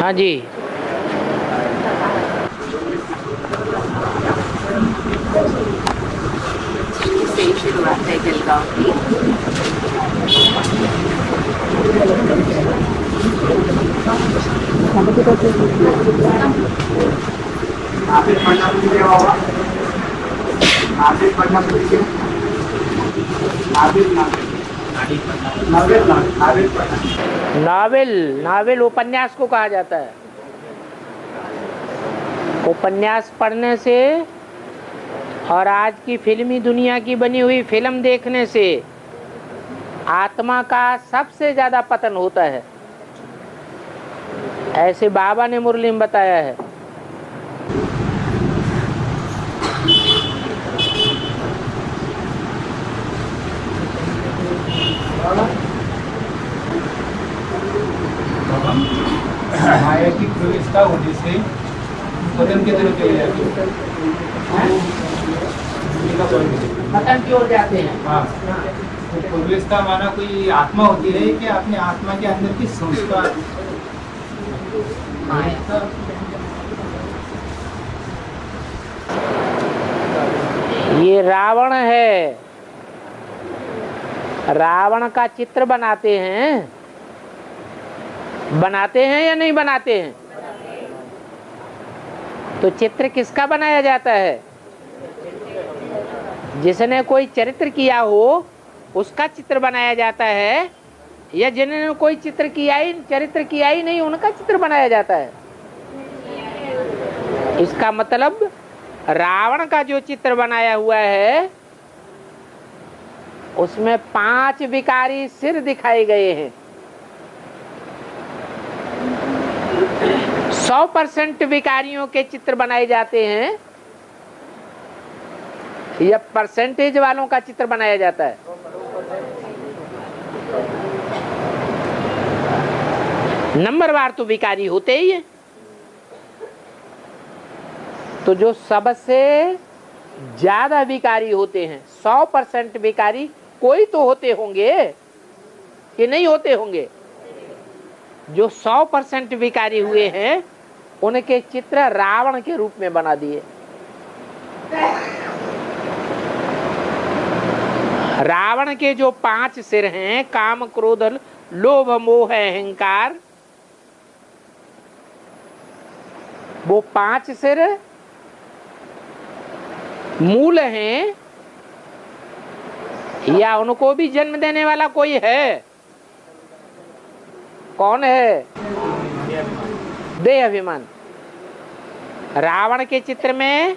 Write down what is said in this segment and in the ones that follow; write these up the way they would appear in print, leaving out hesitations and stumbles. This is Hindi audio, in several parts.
हाँ जी। से ही शुरुआत है जलगांव की। नावेल, नावेल उपन्यास को कहा जाता है। उपन्यास पढ़ने से और आज की फिल्मी दुनिया की बनी हुई फिल्म देखने से आत्मा का सबसे ज्यादा पतन होता है, ऐसे बाबा ने मुरली में बताया है। माया की प्रवेशता होने से पतन की तरफ चले जाते हैं। पतन की ओर जाते हैं। हाँ, तो प्रवेशता माना कोई आत्मा होती है कि अपने आत्मा के अंदर की संस्कार। ये रावण है। रावण का चित्र बनाते हैं, बनाते हैं या नहीं बनाते हैं? तो चित्र किसका बनाया जाता है? जिसने कोई चरित्र किया हो उसका चित्र बनाया जाता है, या जिन्होंने कोई चरित्र किया ही नहीं उनका चित्र बनाया जाता है। इसका मतलब रावण का जो चित्र बनाया हुआ है उसमें 5 विकारी सिर दिखाए गए हैं। 100% विकारियों के चित्र बनाए जाते हैं या परसेंटेज वालों का चित्र बनाया जाता है? नंबरवार तो विकारी होते ही है। तो जो सबसे ज्यादा विकारी होते हैं, 100% विकारी कोई तो होते होंगे कि नहीं होते होंगे? जो 100% विकारी हुए हैं उनके चित्र रावण के रूप में बना दिए। रावण के जो 5 सिर हैं, काम क्रोध लोभ मोह अहंकार, वो 5 सिर मूल हैं या उनको भी जन्म देने वाला कोई है? कौन है? देह अभिमान। रावण के चित्र में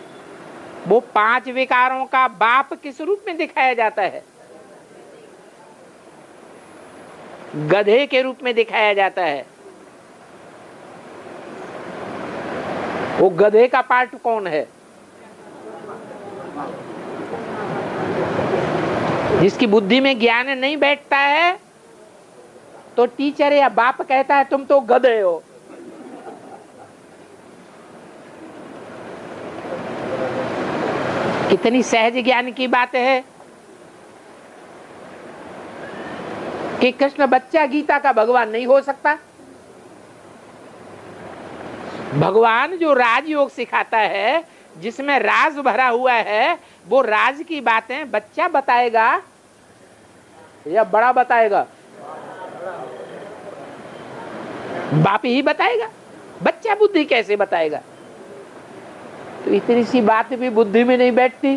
वो 5 विकारों का बाप किस रूप में दिखाया जाता है? गधे के रूप में दिखाया जाता है। वो गधे का पार्ट कौन है? जिसकी बुद्धि में ज्ञान नहीं बैठता है तो टीचर या बाप कहता है तुम तो गधे हो। कितनी सहज ज्ञान की बात है कि कृष्ण बच्चा गीता का भगवान नहीं हो सकता। भगवान जो राजयोग सिखाता है, जिसमें राज भरा हुआ है, वो राज की बातें बच्चा बताएगा या बड़ा बताएगा? बाप ही बताएगा। बच्चा बुद्धि कैसे बताएगा? तो इतनी सी बात भी बुद्धि में नहीं बैठती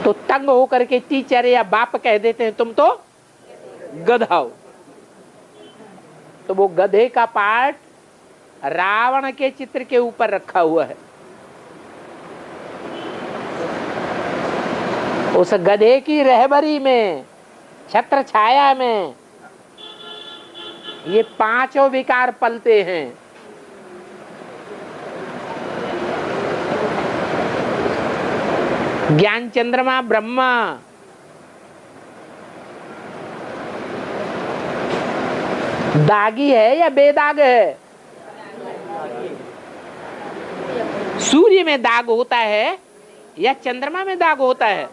तो तंग होकर के टीचर या बाप कह देते हैं तुम तो गधा हो। तो वो गधे का पार्ट रावण के चित्र के ऊपर रखा हुआ है। उस गधे की रहबरी में, छत्र छाया में ये 5 विकार पलते हैं। ज्ञान चंद्रमा ब्रह्मा, दागी है या बेदाग है? सूर्य में दाग होता है या चंद्रमा में दाग होता है?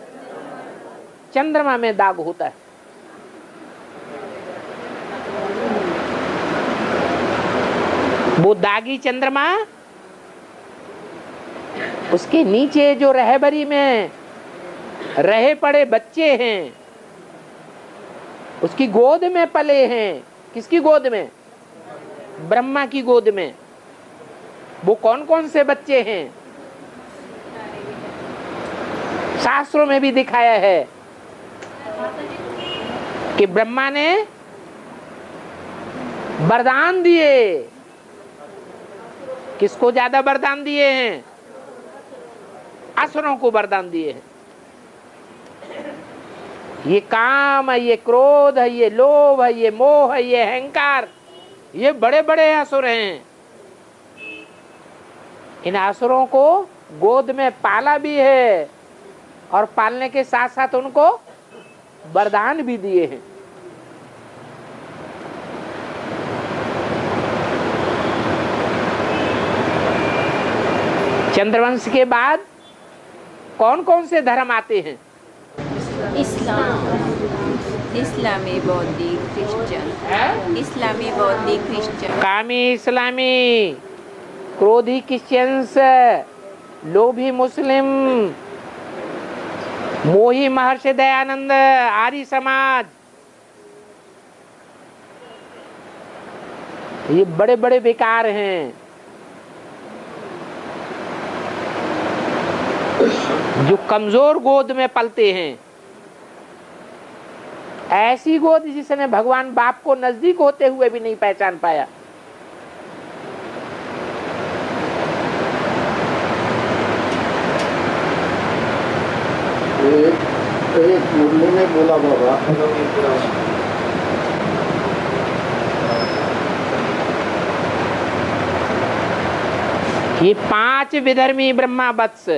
चंद्रमा में दाग होता है। वो दागी चंद्रमा, उसके नीचे जो रहबरी में रहे पड़े बच्चे हैं, उसकी गोद में पले हैं। किसकी गोद में? ब्रह्मा की गोद में। वो कौन कौन से बच्चे हैं? शास्त्रों में भी दिखाया है कि ब्रह्मा ने वरदान दिए। किसको ज्यादा वरदान दिए हैं? असुरों को वरदान दिए हैं। ये काम है, ये क्रोध है, ये लोभ है, ये मोह है, ये अहंकार, ये बड़े बड़े असुर हैं। इन असुरों को गोद में पाला भी है और पालने के साथ साथ उनको वरदान भी दिए हैं। चंद्रवंश के बाद कौन कौन से धर्म आते हैं? इस्लामी, बौद्धिक, क्रिश्चियन। इस्लामी, बौद्धिक, क्रिश्चियन। कामी इस्लामी, क्रोधी क्रिश्चियंस, लोभी मुस्लिम, मोही महर्षि दयानंद, आर्य समाज। ये बड़े बड़े विकार हैं जो कमजोर गोद में पलते हैं। ऐसी गोद जिसने भगवान बाप को नजदीक होते हुए भी नहीं पहचान पाया। एक मुरली ने बोला बाबा, ये 5 विधर्मी ब्रह्मा वत्स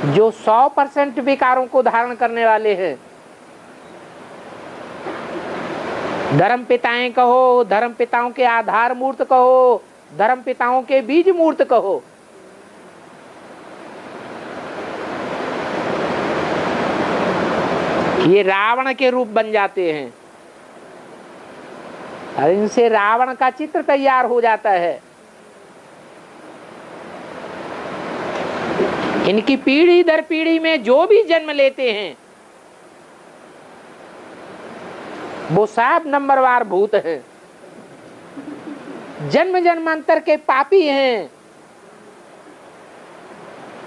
जो 100% विकारों को धारण करने वाले हैं। धर्म पिताएं कहो, धर्म पिताओं के आधार मूर्त कहो, धर्म पिताओं के बीज मूर्त कहो, ये रावण के रूप बन जाते हैं और इनसे रावण का चित्र तैयार हो जाता है। इनकी पीढ़ी दर पीढ़ी में जो भी जन्म लेते हैं वो सब नंबरवार भूत हैं, जन्म जन्मांतर के पापी हैं,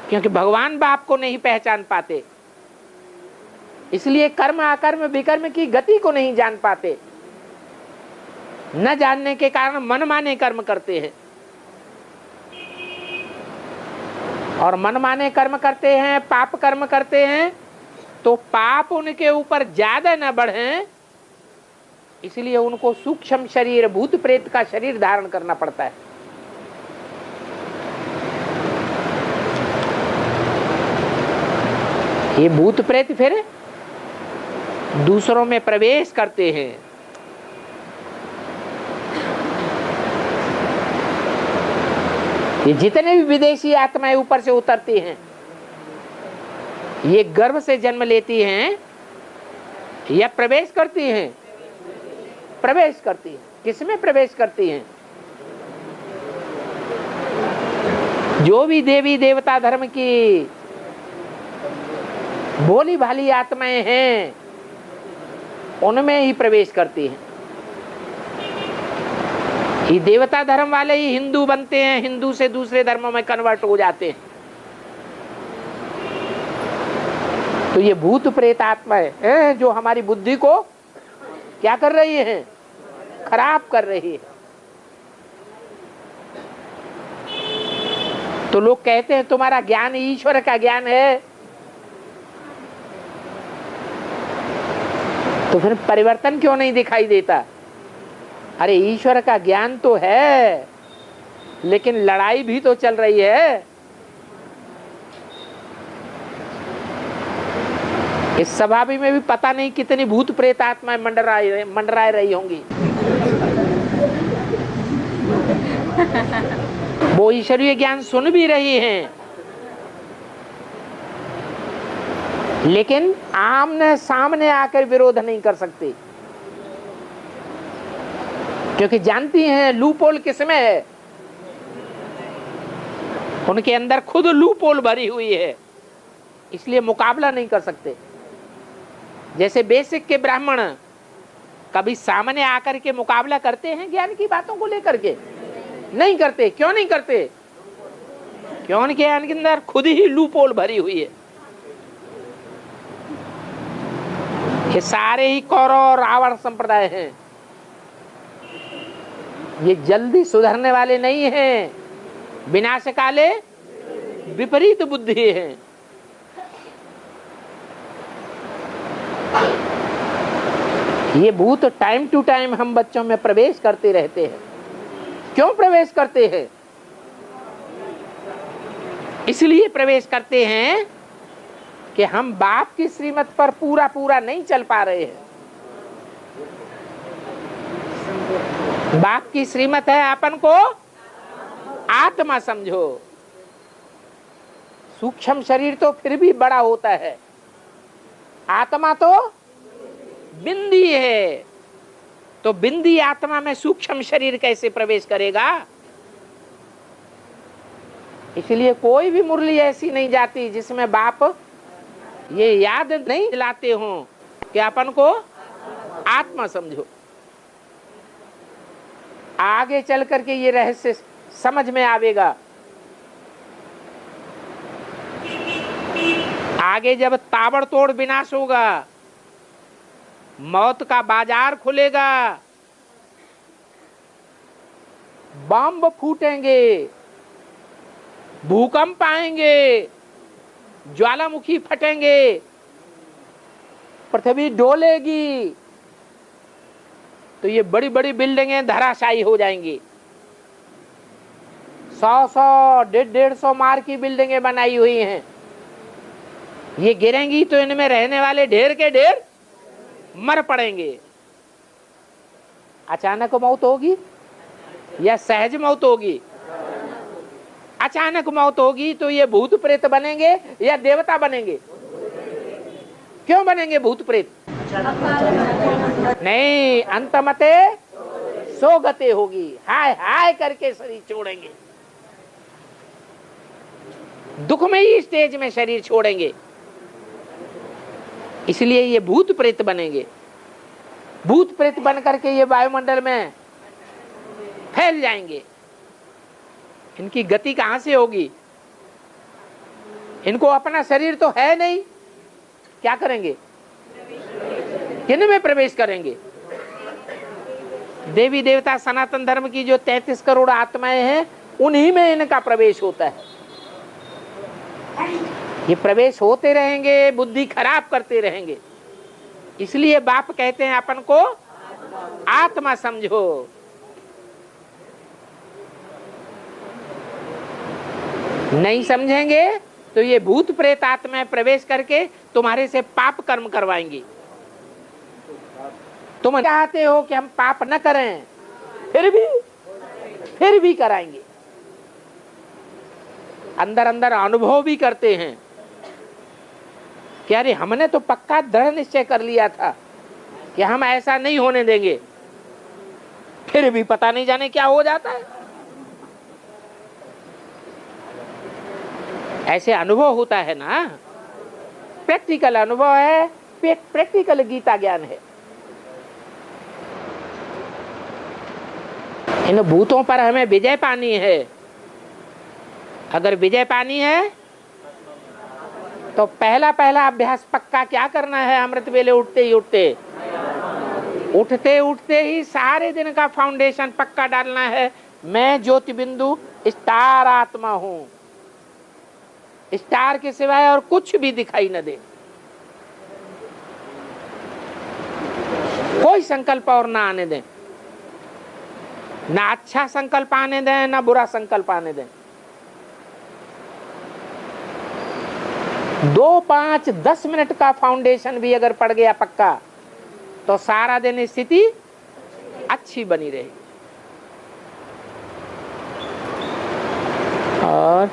क्योंकि भगवान बाप को नहीं पहचान पाते, इसलिए कर्म अकर्म विकर्म की गति को नहीं जान पाते। न जानने के कारण मनमाने कर्म करते हैं और मनमाने कर्म करते हैं, पाप कर्म करते हैं, तो पाप उनके ऊपर ज्यादा न बढ़े, इसलिए उनको सूक्ष्म शरीर, भूत प्रेत का शरीर धारण करना पड़ता है। ये भूत प्रेत फिर दूसरों में प्रवेश करते हैं। ये जितने भी विदेशी आत्माएं ऊपर से उतरती हैं, ये गर्भ से जन्म लेती हैं या प्रवेश करती हैं? प्रवेश करती हैं। किसमें प्रवेश करती हैं? जो भी देवी देवता धर्म की भोली भाली आत्माएं हैं उनमें ही प्रवेश करती हैं। ये देवता धर्म वाले ही हिंदू बनते हैं, हिंदू से दूसरे धर्मों में कन्वर्ट हो जाते हैं। तो ये भूत प्रेत आत्माएं हैं जो हमारी बुद्धि को क्या कर रही है? खराब कर रही है। तो लोग कहते हैं तुम्हारा ज्ञान ईश्वर का ज्ञान है, तो फिर परिवर्तन क्यों नहीं दिखाई देता? अरे ईश्वर का ज्ञान तो है, लेकिन लड़ाई भी तो चल रही है। इस सभा में भी पता नहीं कितनी भूत प्रेत आत्माएं मंडराए रही होंगी। वो ईश्वरीय ज्ञान सुन भी रही हैं, लेकिन आमने सामने आकर विरोध नहीं कर सकती। क्योंकि जानती हैं लूपोल किसमें है, उनके अंदर खुद लूपोल भरी हुई है, इसलिए मुकाबला नहीं कर सकते। जैसे बेसिक के ब्राह्मण कभी सामने आकर के मुकाबला करते हैं ज्ञान की बातों को लेकर के? नहीं करते। क्यों नहीं करते? क्यों? उनके अंदर खुद ही लूपोल भरी हुई है। ये सारे ही कौरव और रावण संप्रदाय हैं, ये जल्दी सुधरने वाले नहीं हैं, विनाश काले विपरीत बुद्धि हैं। ये भूत टाइम टू टाइम हम बच्चों में प्रवेश करते रहते हैं। क्यों प्रवेश करते हैं? इसलिए प्रवेश करते हैं कि हम बाप की श्रीमत पर पूरा पूरा नहीं चल पा रहे हैं। बाप की श्रीमत है अपन को आत्मा समझो। सूक्ष्म शरीर तो फिर भी बड़ा होता है, आत्मा तो बिंदी है, तो बिंदी आत्मा में सूक्ष्म शरीर कैसे प्रवेश करेगा? इसलिए कोई भी मुरली ऐसी नहीं जाती जिसमें बाप ये याद नहीं दिलाते हो कि अपन को आत्मा समझो। आगे चल करके ये रहस्य समझ में आवेगा। आगे जब ताबड़तोड़ विनाश होगा, मौत का बाजार खुलेगा, बम फूटेंगे, भूकंप आएंगे, ज्वालामुखी फटेंगे, पृथ्वी डोलेगी, तो ये बड़ी बड़ी बिल्डिंगें धराशायी हो जाएंगी। 100-100, 150-150 मार की बिल्डिंगें बनाई हुई हैं, ये गिरेंगी तो इनमें रहने वाले ढेर के ढेर मर पड़ेंगे। अचानक मौत होगी या सहज मौत होगी? अचानक मौत होगी तो ये भूत प्रेत बनेंगे या देवता बनेंगे? क्यों बनेंगे भूत प्रेत? नहीं, अंतमते सोगते होगी, हाय हाय करके शरीर छोड़ेंगे, दुखमयी स्टेज में शरीर छोड़ेंगे। इसलिए ये भूत प्रेत बनेंगे। भूत प्रेत बन करके ये वायुमंडल में फैल जाएंगे। इनकी गति कहां से होगी? इनको अपना शरीर तो है नहीं, क्या करेंगे? किन में प्रवेश करेंगे? देवी देवता सनातन धर्म की जो 33 करोड़ आत्माएं हैं, उन्हीं में इनका प्रवेश होता है। ये प्रवेश होते रहेंगे, बुद्धि खराब करते रहेंगे। इसलिए बाप कहते हैं अपन को आत्मा समझो। नहीं समझेंगे तो ये भूत प्रेत आत्मा प्रवेश करके तुम्हारे से पाप कर्म करवाएंगी। तुम चाहते हो कि हम पाप न करें, फिर भी कराएंगे। अंदर अंदर अनुभव भी करते हैं कि अरे हमने तो पक्का दृढ़ निश्चय कर लिया था कि हम ऐसा नहीं होने देंगे, फिर भी पता नहीं जाने क्या हो जाता है। ऐसे अनुभव होता है ना, प्रैक्टिकल अनुभव है, प्रैक्टिकल गीता ज्ञान है। इन भूतों पर हमें विजय पानी है। अगर विजय पानी है तो पहला अभ्यास पक्का क्या करना है? अमृत वेले उठते ही सारे दिन का फाउंडेशन पक्का डालना है। मैं ज्योति बिंदु स्टार आत्मा हूं, स्टार के सिवाय और कुछ भी दिखाई न दे। कोई संकल्प और ना आने दें, ना अच्छा संकल्प आने दें, ना बुरा संकल्प आने दें। 2, 5, 10 मिनट का फाउंडेशन भी अगर पड़ गया पक्का, तो सारा दिन स्थिति अच्छी बनी रहेगी। और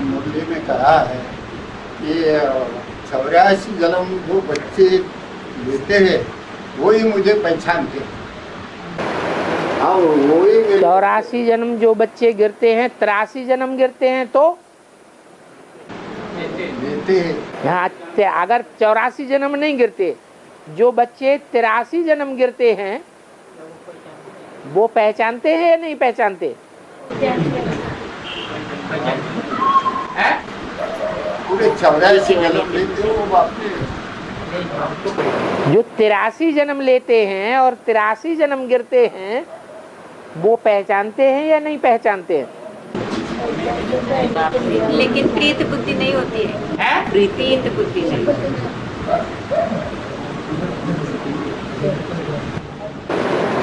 मुरली में कहा है कि 84 जन्म जो बच्चे लेते हैं वही मुझे पहचानते हैं। हाँ वही मेरे 84 जन्म जो बच्चे गिरते हैं, 83 जन्म गिरते हैं तो देते हैं। हाँ, अगर 84 जन्म नहीं गिरते, जो बच्चे 83 जन्म गिरते हैं वो पहचानते हैं या नहीं पहचानते? पूरे 84 जन्म लेते हो बाप रे। जो 83 जन्म लेते हैं और 83 जन्म गिरते हैं वो पहचानते हैं या नहीं पहचानते हैं? लेकिन प्रीत बुद्धि नहीं होती है। प्रीत बुद्धि नहीं।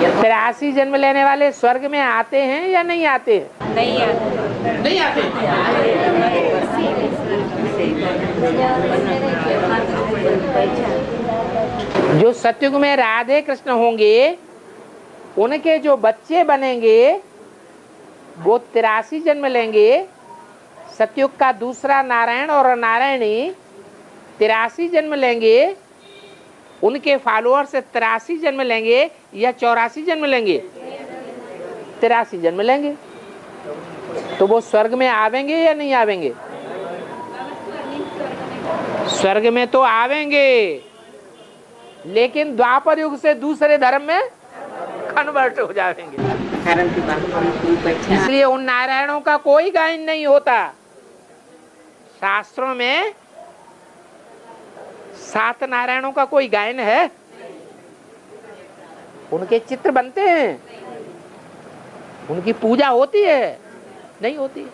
83 जन्म लेने वाले स्वर्ग में आते हैं या नहीं आते हैं? नहीं आते। नहीं आते। जो सतयुग में राधे कृष्ण होंगे उनके जो बच्चे बनेंगे वो 83 जन्म लेंगे। सतयुग का दूसरा नारायण और नारायणी 83 जन्म लेंगे, उनके फॉलोअर्स 83 जन्म लेंगे या 84 जन्म लेंगे? 83 जन्म लेंगे। तो वो स्वर्ग में आवेंगे या नहीं आवेंगे? स्वर्ग में तो आवेंगे, लेकिन द्वापर युग से दूसरे धर्म में कन्वर्ट हो जाएंगे। इसलिए उन नारायणों का कोई गायन नहीं होता। शास्त्रों में 7 नारायणों का कोई गायन है? उनके चित्र बनते हैं, उनकी पूजा होती है? नहीं होती।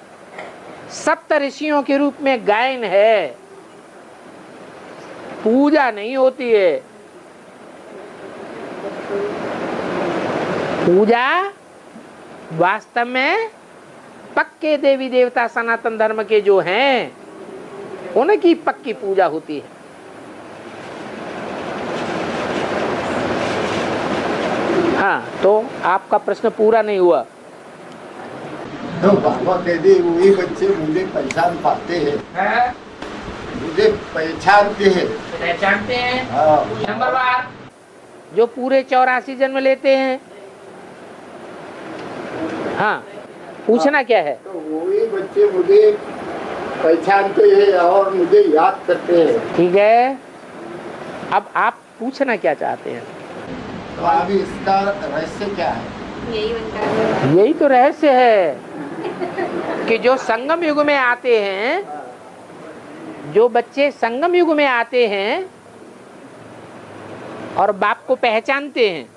7 ऋषियों के रूप में गायन है, पूजा नहीं होती है। पूजा वास्तव में पक्के देवी देवता सनातन धर्म के जो हैं उनकी पक्की पूजा होती है। हाँ, तो आपका प्रश्न पूरा नहीं हुआ। तो बाबा कहते वही बच्चे मुझे पहचान पाते हैं, मुझे पहचानते हैं। पहचानते हैं। हाँ। नंबर जो पूरे 84 जन्म लेते हैं। हाँ, पूछना क्या है? तो वही बच्चे मुझे पहचानते हैं और मुझे याद करते हैं। ठीक है, अब आप पूछना क्या चाहते हैं? तो अभी इसका रहस्य क्या है? यही तो रहस्य है कि जो संगम युग में आते हैं, जो बच्चे संगम युग में आते हैं और बाप को पहचानते हैं,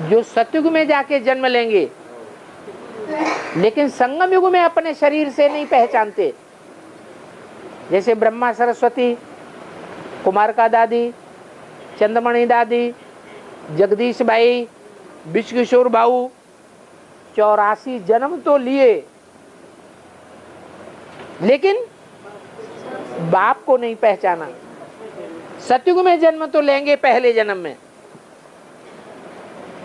जो सतयुग में जाके जन्म लेंगे लेकिन संगम युग में अपने शरीर से नहीं पहचानते, जैसे ब्रह्मा सरस्वती, कुमार का दादी, चंद्रमणि दादी, जगदीश भाई, विश्वकिशोर भाऊ, 84 जन्म तो लिए लेकिन बाप को नहीं पहचाना। सतयुग में जन्म तो लेंगे पहले जन्म में।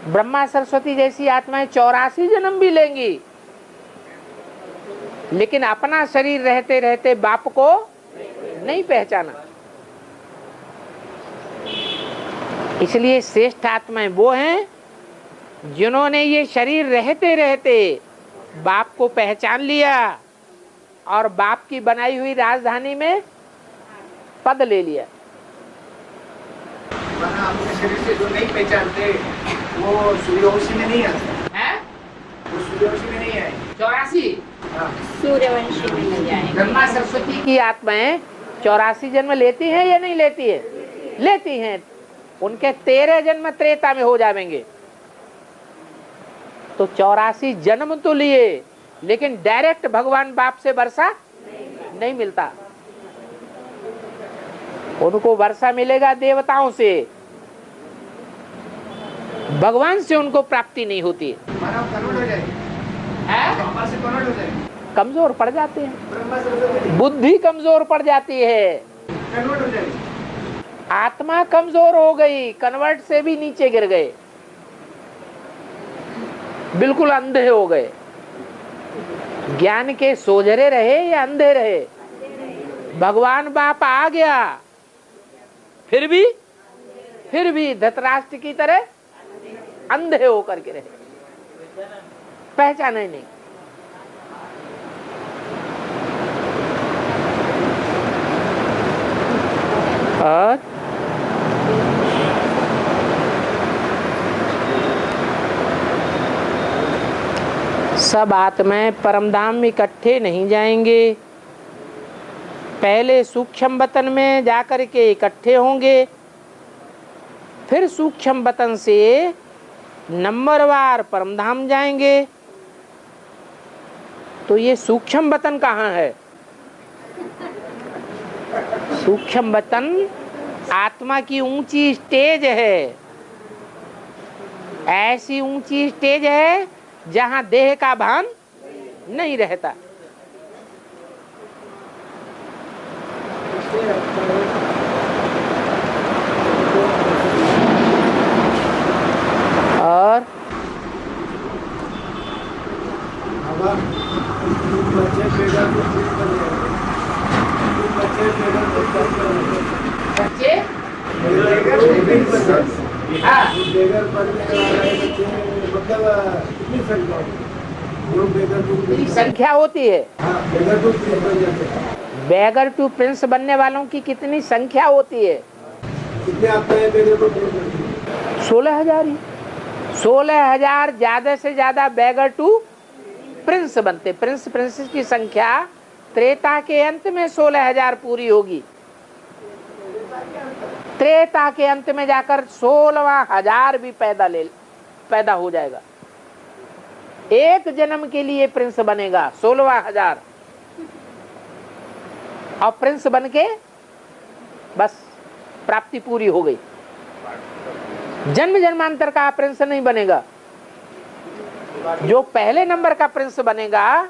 ब्रह्मा सरस्वती जैसी आत्माएं 84 जन्म भी लेंगी लेकिन अपना शरीर रहते रहते बाप को नहीं पहचाना। इसलिए श्रेष्ठ आत्माएं वो हैं जिन्होंने ये शरीर रहते रहते बाप को पहचान लिया और बाप की बनाई हुई राजधानी में पद ले लिया। अपने शरीर से जो नहीं पहचानते वो सूर्यवंशी में नहीं आते हैं? वो सूर्यवंशी में नहीं आए। 84 सूर्यवंशी में नहीं जाएंगे। ब्रह्मा सरस्वती की आत्माएं 84 जन्म लेती हैं या नहीं लेती है? लेती हैं। उनके 13 जन्म त्रेता में हो जाएंगे। तो 84 जन्म तो लिए लेकिन डायरेक्ट भगवान बाप से वर्षा नहीं मिलता। उनको वर्षा मिलेगा देवताओं से, भगवान से उनको प्राप्ति नहीं होती मानव कन्वर्ट हो जाएगी, बाबा से कन्वर्ट हो जाएगी, कमजोर पड़ जाते हैं, ब्रह्मा सरस्वती बुद्धि कमजोर पड़ जाती है, कन्वर्ट हो जाएगी। आत्मा कमजोर हो गई, कन्वर्ट से भी नीचे गिर गए, बिल्कुल अंधे हो गए। ज्ञान के सोझरे रहे या अंधे रहे? भगवान बाप आ गया फिर भी फिर भी धृतराष्ट्र की तरह अंधे होकर के रहे, पहचाना ही नहीं। और सब आत्माएं परमधाम में इकट्ठे नहीं जाएंगे, पहले सूक्ष्म वतन में जाकर के इकट्ठे होंगे, फिर सूक्ष्म वतन से नंबरवार परमधाम जाएंगे। तो ये सूक्ष्म वतन कहाँ है? सूक्ष्म वतन आत्मा की ऊंची स्टेज है, ऐसी ऊंची स्टेज है जहां देह का भान नहीं रहता। और संख्या होती है, बेगर टू प्रिंस बनने वालों की कितनी संख्या होती है? 16,000 ही। 16,000 ज्यादा से ज्यादा बेगर टू प्रिंस बनते। प्रिंस प्रिंसेस की संख्या त्रेता के अंत में 16,000 पूरी होगी। त्रेता के अंत में जाकर 16,000 भी पैदा हो जाएगा। एक जन्म के लिए प्रिंस बनेगा 16,000, और प्रिंस बन के बस प्राप्ति पूरी हो गई। जन्म जन्मांतर का प्रिंस नहीं बनेगा। जो पहले नंबर का प्रिंस बनेगा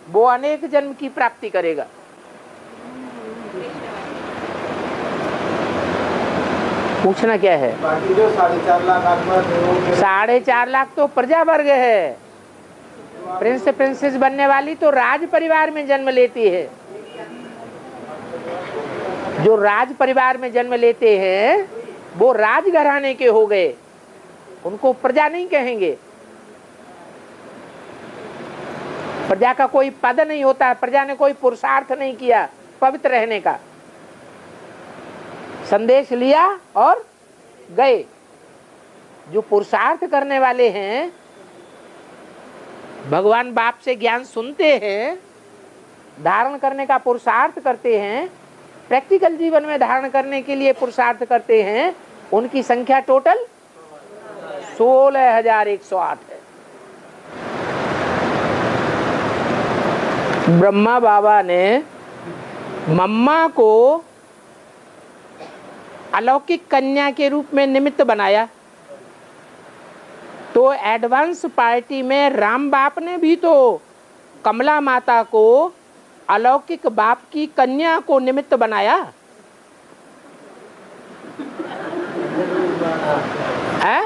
वो अनेक जन्म की प्राप्ति करेगा। पूछना क्या है? बाकी जो 4.5 लाख आत्मा 4.5 लाख तो प्रजा वर्ग है। प्रिंस प्रिंसेस बनने वाली तो राज परिवार में जन्म लेती है। जो राज परिवार में जन्म लेते हैं वो राज घराने के हो गए, उनको प्रजा नहीं कहेंगे। प्रजा का कोई पद नहीं होता, प्रजा ने कोई पुरुषार्थ नहीं किया पवित्र रहने का, संदेश लिया और गए। जो पुरुषार्थ करने वाले हैं, भगवान बाप से ज्ञान सुनते हैं, धारण करने का पुरुषार्थ करते हैं, प्रैक्टिकल जीवन में धारण करने के लिए पुरुषार्थ करते हैं, उनकी संख्या टोटल 16,108 है। ब्रह्मा बाबा ने मम्मा को अलौकिक कन्या के रूप में निमित्त बनाया, तो एडवांस पार्टी में राम बाप ने भी तो कमला माता को अलौकिक बाप की कन्या को निमित्त बनाया है?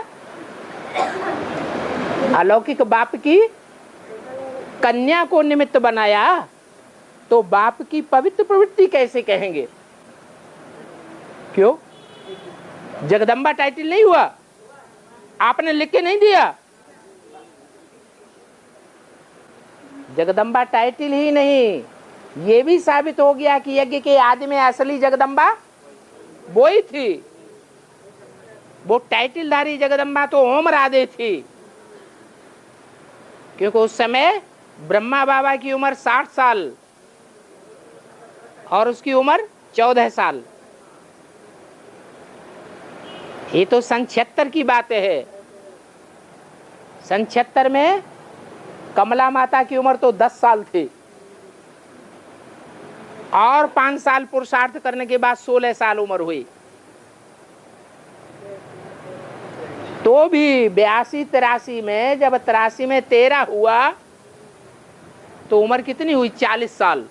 अलौकिक बाप की कन्या को निमित्त बनाया, तो बाप की पवित्र प्रवृत्ति कैसे कहेंगे? क्यों? जगदम्बा टाइटल नहीं हुआ, आपने लिख के नहीं दिया। जगदम्बा टाइटल ही नहीं, ये भी साबित हो गया कि यज्ञ के आदि में असली जगदम्बा वो ही थी। वो टाइटलधारी जगदम्बा तो ओम राधे थी, क्योंकि उस समय ब्रह्मा बाबा की उम्र 60 साल और उसकी उम्र 14 साल। ये तो सन 76 की बात है। सन 76 में कमला माता की उम्र तो 10 साल थी, और 5 साल पुरुषार्थ करने के बाद 16 साल उम्र हुई। तो भी 82-83 में, जब 83 में 13 हुआ तो उम्र कितनी हुई? 40 साल।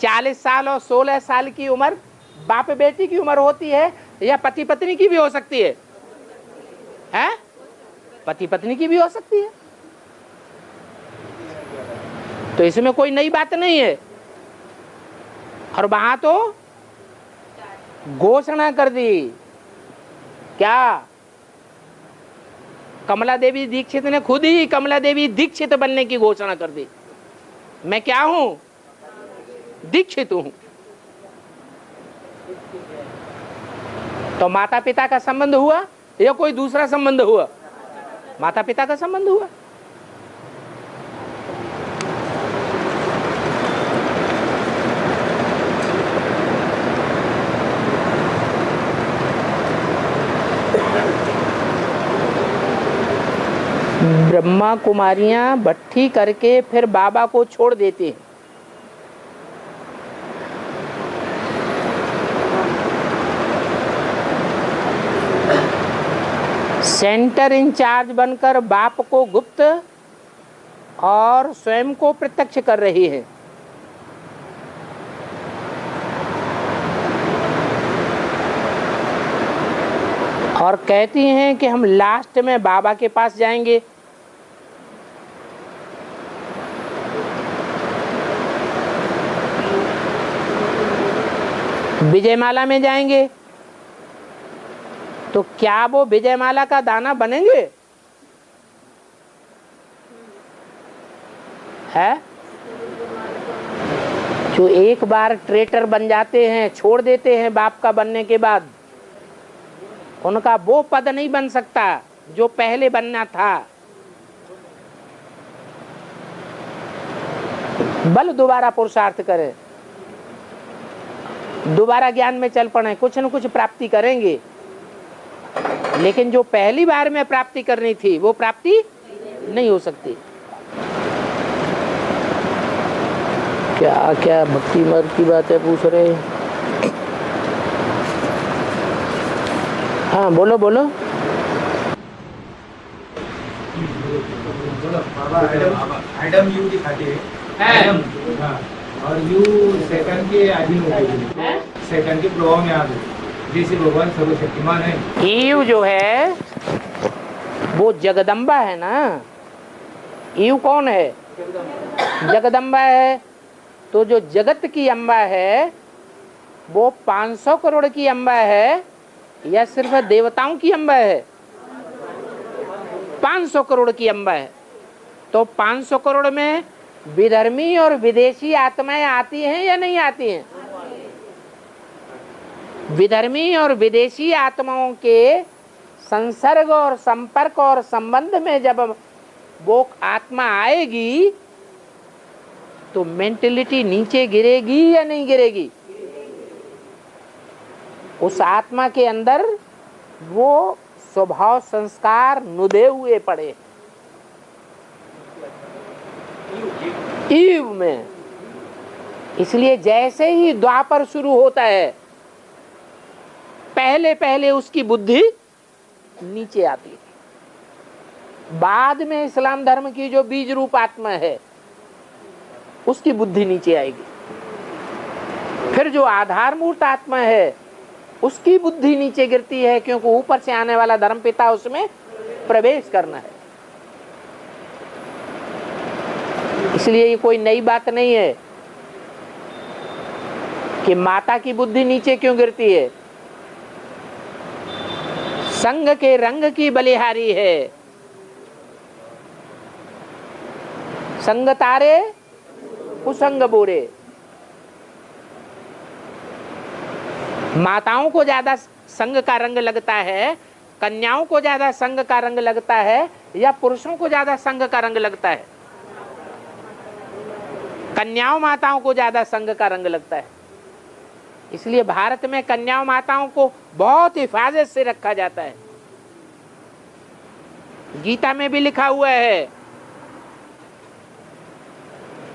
40 साल और 16 साल की उम्र बाप बेटी की उम्र होती है, या पति पत्नी की भी हो सकती है? हैं? पति पत्नी की भी हो सकती है। तो इसमें कोई नई बात नहीं है। और वहां तो घोषणा कर दी क्या? कमला देवी दीक्षित ने खुद ही कमला देवी दीक्षित बनने की घोषणा कर दी। मैं क्या हूं? दीक्षित हूं। तो माता पिता का संबंध हुआ या कोई दूसरा संबंध हुआ? माता पिता का संबंध हुआ। ब्रह्मा कुमारियां भट्ठी करके फिर बाबा को छोड़ देते हैं। सेंटर इंचार्ज बनकर बाप को गुप्त और स्वयं को प्रत्यक्ष कर रही है। और कहती हैं कि हम लास्ट में बाबा के पास जाएंगे। विजयमाला में जाएंगे तो क्या वो विजयमाला का दाना बनेंगे? है जो एक बार ट्रेटर बन जाते हैं, छोड़ देते हैं बाप का बनने के बाद, उनका वो पद नहीं बन सकता जो पहले बनना था। बल दोबारा पुरुषार्थ करें, दोबारा ज्ञान में चल पड़े, कुछ न कुछ प्राप्ति करेंगे। लेकिन जो पहली बार में प्राप्ति करनी थी वो प्राप्ति नहीं हो सकती। क्या क्या भक्ति मार्ग की बातें पूछ रहे हैं? हाँ बोलो बोलो। एडम यू दिखाते हैं, एडम और यू सेकंड के अधीन हो गए, सेकंड के प्रभाव में आ गए। जैसे भगवान सर्वशक्तिमान है। ईव जो है वो जगदम्बा है ना। ईव कौन है? जगदम्बा है। तो जो जगत की अम्बा है वो 500 करोड़ की अम्बा है या सिर्फ देवताओं की अम्बा है? 500 करोड़ की अम्बा है। तो 500 करोड़ में विधर्मी और विदेशी आत्माएं आती हैं या नहीं आती हैं? विधर्मी और विदेशी आत्माओं के संसर्ग और संपर्क और संबंध में जब वो आत्मा आएगी तो मेंटलिटी नीचे गिरेगी या नहीं गिरेगी? उस आत्मा के अंदर वो स्वभाव संस्कार नुदे हुए पड़े ईव में। इसलिए जैसे ही द्वापर शुरू होता है पहले पहले उसकी बुद्धि नीचे आती है। बाद में इस्लाम धर्म की जो बीज रूप आत्मा है उसकी बुद्धि नीचे आएगी। फिर जो आधारभूत आत्मा है उसकी बुद्धि नीचे गिरती है, क्योंकि ऊपर से आने वाला धर्मपिता उसमें प्रवेश करना है। इसलिए ये कोई नई बात नहीं है कि माता की बुद्धि नीचे क्यों गिरती है। संग के रंग की बलिहारी है। संग तारे कुसंग बोरे। माताओं को ज्यादा संग का रंग लगता है, कन्याओं को ज्यादा संग का रंग लगता है, या पुरुषों को ज्यादा संग का रंग लगता है? कन्याओं माताओं को ज्यादा संग का रंग लगता है। इसलिए भारत में कन्याओं माताओं को बहुत हिफाजत से रखा जाता है। गीता में भी लिखा हुआ है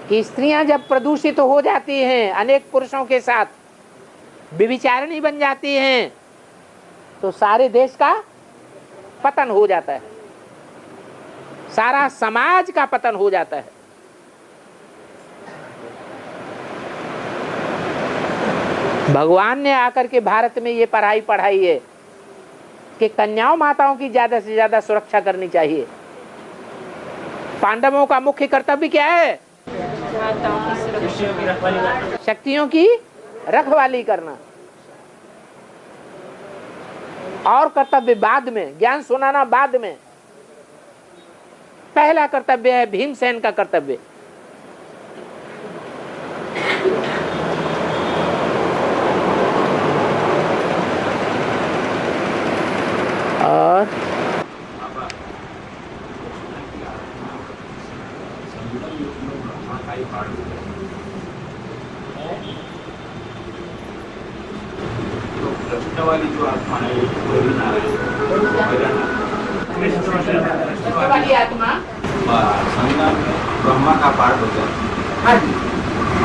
कि स्त्रियां जब प्रदूषित हो जाती हैं अनेक पुरुषों के साथ, व्यभिचारिणी बन जाती हैं, तो सारे देश का पतन हो जाता है, सारा समाज का पतन हो जाता है। भगवान ने आकर के भारत में ये पढ़ाई है कि कन्याओं माताओं की ज्यादा से ज्यादा सुरक्षा करनी चाहिए। पांडवों का मुख्य कर्तव्य क्या है? शक्तियों की रखवाली करना। और कर्तव्य बाद में, ज्ञान सुनाना बाद में। पहला कर्तव्य है भीमसेन का कर्तव्य। और कृष्ण वाली जो आत्मा है वाली आत्मा संज्ञान में ब्रह्मा का पार्ट हो जाता है। हाँ जी।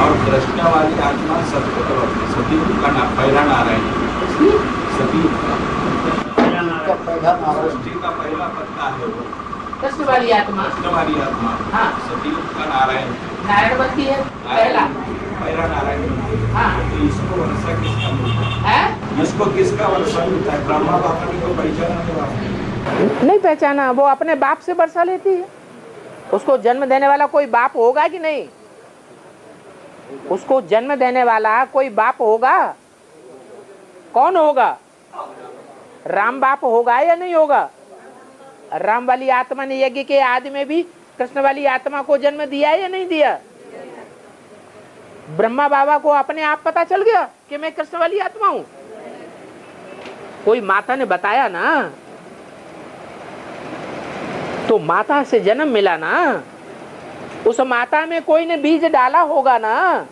और कृष्ण वाली आत्मा सती का पहला नारायण, सती सृष्टि का पहला पत्ता है वो कृष्ण वाली आत्मा, कृष्ण वाली आत्मा। हाँ। सती का नारायण, नारायण बनती है पहला। नारायण। हाँ। तो इसको वर्षा किसका मिलता है? है? इसको किसका वर्षा मिलता है? ब्रह्मा बाबा की को पहचाना नहीं पहचाना, वो अपने बाप से वर्षा लेती है। उसको जन्म देने वाला कोई बाप होगा कि नहीं? उसको जन्म देने वाला कोई बाप होगा? कौन होगा? राम बाप होगा या नहीं होगा? राम वाली आत्मा ने यज्ञ के आदि में भी कृष्ण वाली आत्मा को जन्म दिया या नहीं दिया? ब्रह्मा बाबा को अपने आप पता चल गया कि मैं कृष्ण वाली आत्मा हूं। कोई माता ने बताया ना, तो माता से जन्म मिला ना, उस माता में कोई ने बीज डाला होगा ना।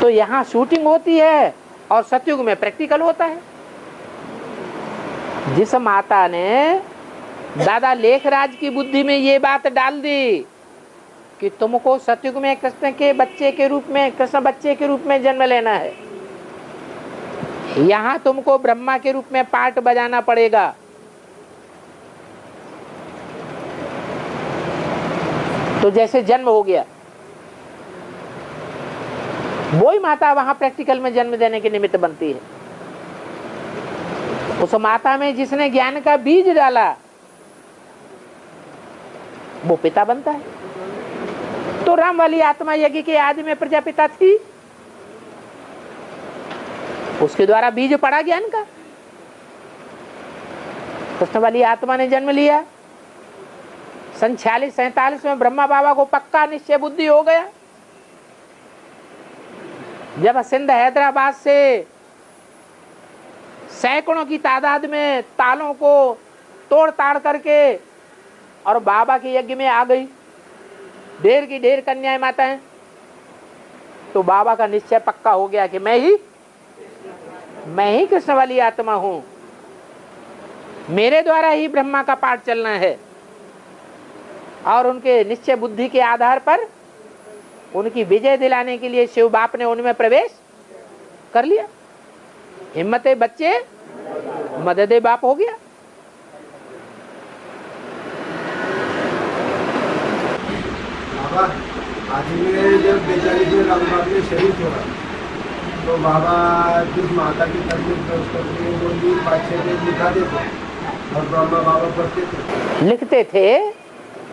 तो यहाँ शूटिंग होती है और सतयुग में प्रैक्टिकल होता है। जिस माता ने दादा लेखराज की बुद्धि में ये बात डाल दी कि तुमको सतयुग में कृष्ण के बच्चे के रूप में, कृष्ण बच्चे के रूप में जन्म लेना है, यहाँ तुमको ब्रह्मा के रूप में पार्ट बजाना पड़ेगा। तो जैसे जन्म हो गया, वही माता वहां प्रैक्टिकल में जन्म देने के निमित्त बनती है। उस माता में जिसने ज्ञान का बीज डाला वो पिता बनता है। तो राम वाली आत्मा यज्ञ के आदि में प्रजापिता थी, उसके द्वारा बीज पड़ा ज्ञान का। कृष्ण वाली आत्मा ने जन्म लिया। 46-47 में ब्रह्मा बाबा को पक्का निश्चय बुद्धि हो गया। जब सिंध हैदराबाद से सैकड़ों की तादाद में तालों को तोड़ ताड़ करके और बाबा के यज्ञ में आ गई ढेर की ढेर कन्याएं माताएं, तो बाबा का निश्चय पक्का हो गया कि मैं ही कृष्ण वाली आत्मा हूं, मेरे द्वारा ही ब्रह्मा का पाठ चलना है। और उनके निश्चय बुद्धि के आधार पर उनकी विजय दिलाने के लिए शिव बाप ने उनमें प्रवेश कर लिया। हिम्मते बच्चे मददे बाप हो गया। बाबा आज में जब बेचारी में राम बाबा ने शरीर छोड़ा तो बाबा जिस माता की तकलीफ करके वो 5-6 दिन लिखा देते और ब्रह्मा बाबा पढ़ते थे, लिखते थे,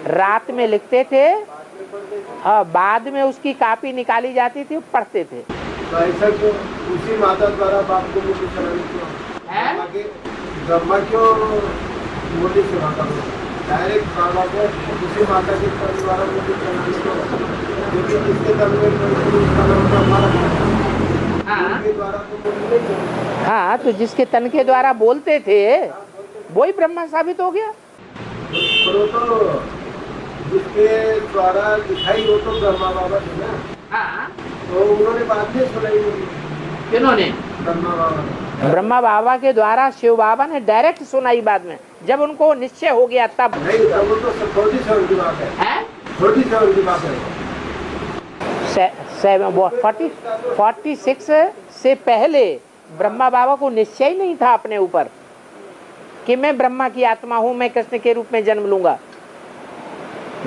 रात में लिखते थे, हाँ, बाद में उसकी कॉपी निकाली जाती थी, पढ़ते थे। तो ऐसा क्यों उसी माता द्वारा बाप को मुझे शरण क्यों ब्रह्मा क्यों मुझे सुनाता हूँ डायरेक्ट बाबा को उसी माता के द्वारा मुझे शरण क्यों, क्योंकि जिसके तन में हाँ, तो जिसके तन के द्वारा बोलते थे वही ब्रह्मा साबित हो गया। तो जिसके द्वारा दिखाई हो तो ब्रह्मा बाबा थे ना। हाँ। तो उन्होंने बात नहीं सुनाई मुझे। किन्होंने? ब्रह्मा बाबा। ब्रह्मा बाबा के द्वारा शिव बाबा ने डायरेक्ट सुनाई बाद में, जब उनको निश्चय हो गया तब। नहीं, तब वो तो 47 की बात है। 47 की बात है। 46 से पहले ब्रह्मा बाबा को निश्चय ही नहीं था अपने ऊपर कि मैं ब्रह्मा की आत्मा हूं, मैं कृष्ण के रूप में जन्म लूंगा।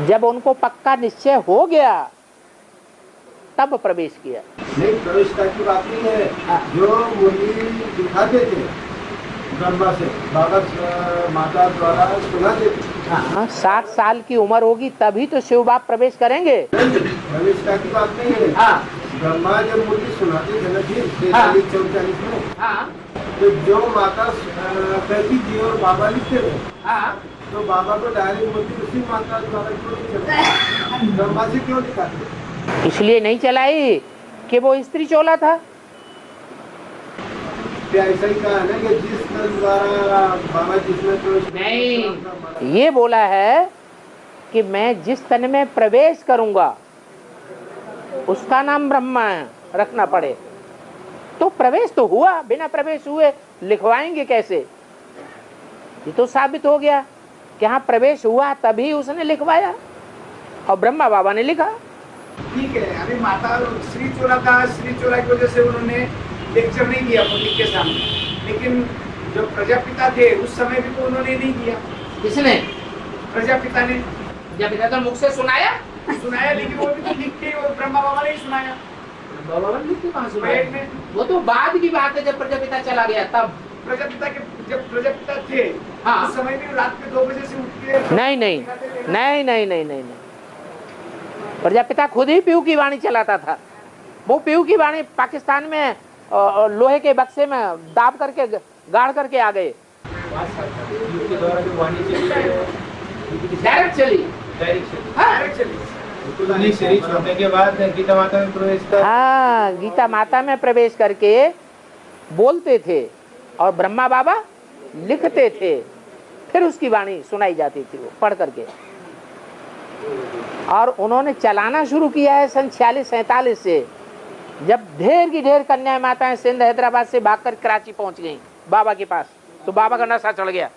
जब उनको पक्का निश्चय हो गया तब प्रवेश किया। नहीं, प्रवेशता की बात नहीं है। जो मुनि दिखाते थे ब्रह्मा से बाबा माता द्वारा सुनाते थे। हाँ, 60 साल की उम्र होगी तभी तो शिव बाप प्रवेश करेंगे। प्रवेशता की बात नहीं है। हाँ। ब्रह्मा जब मुरली सुनाते थे ना जी हाँ। 43-44 में, हाँ तो जो माता कहती थी और बाबा लिखते थे, हाँ, तो बाबा को डायरेक्ट मुरली उसी माता द्वारा क्यों नहीं चलती, ब्रह्मा से क्यों दिखाते? इसलिए नहीं चलाई कि वो स्त्री चोला था। क्या ऐसा ही कहा है ना कि जिस तन द्वारा बाबा जिसमें प्रवेश नहीं, ये बोला है कि मैं जिस तन में प्रवेश करूंगा उसका नाम ब्रह्मा है, रखना पड़े। तो प्रवेश तो हुआ, बिना प्रवेश हुए लिखवाएंगे कैसे? ये तो साबित हो गया कि हाँ प्रवेश हुआ तभी उसने लिखवाया और ब्रह्मा बाबा ने लिखा। ठीक है, अभी माता श्री चोला था, श्री चोला की वजह से उन्होंने लेक्चर नहीं दिया पब्लिक के सामने, लेकिन जो प्रजापिता थे उस समय भी तो उन्होंने नहीं दिया। किसने? प्रजापिता ने प्रजापिता तो मुख से सुनाया, लेकिन वो भी तो लिख के वो ब्रह्मा बाबा ने ही सुनाया। बाबा ने लिख के कहाँ सुनाया? पेट में वो तो बाद की बात है, जब प्रजापिता चला गया तब। प्रजापिता के जब प्रजापिता थे हाँ। उस समय भी रात में 2 बजे से उठ के नहीं नहीं नहीं नहीं नहीं नहीं, प्रजापिता खुद ही पीहू की वाणी चलाता था। वो पीहू की वाणी पाकिस्तान में लोहे के बक्से में दाब करके गाड़ करके आ गए। के द्वारा जो वाणी चली डायरेक्ट चली। डायरेक्ट चली। उन्हीं शरीर छोड़ने के बाद गीता माता में प्रवेश कर। हाँ, गीता माता में प्रवेश करके बोलते थे और ब्रह्मा बाबा लिखते थे, फिर उसकी वाणी सुनाई जाती थी वो पढ़ करके। और उन्होंने चलाना शुरू किया है सन 46-47 से, जब ढेर की ढेर कन्या माताएं सिंध हैदराबाद से भागकर कराची पहुंच गईं बाबा के पास, तो बाबा का नशा चढ़ गया।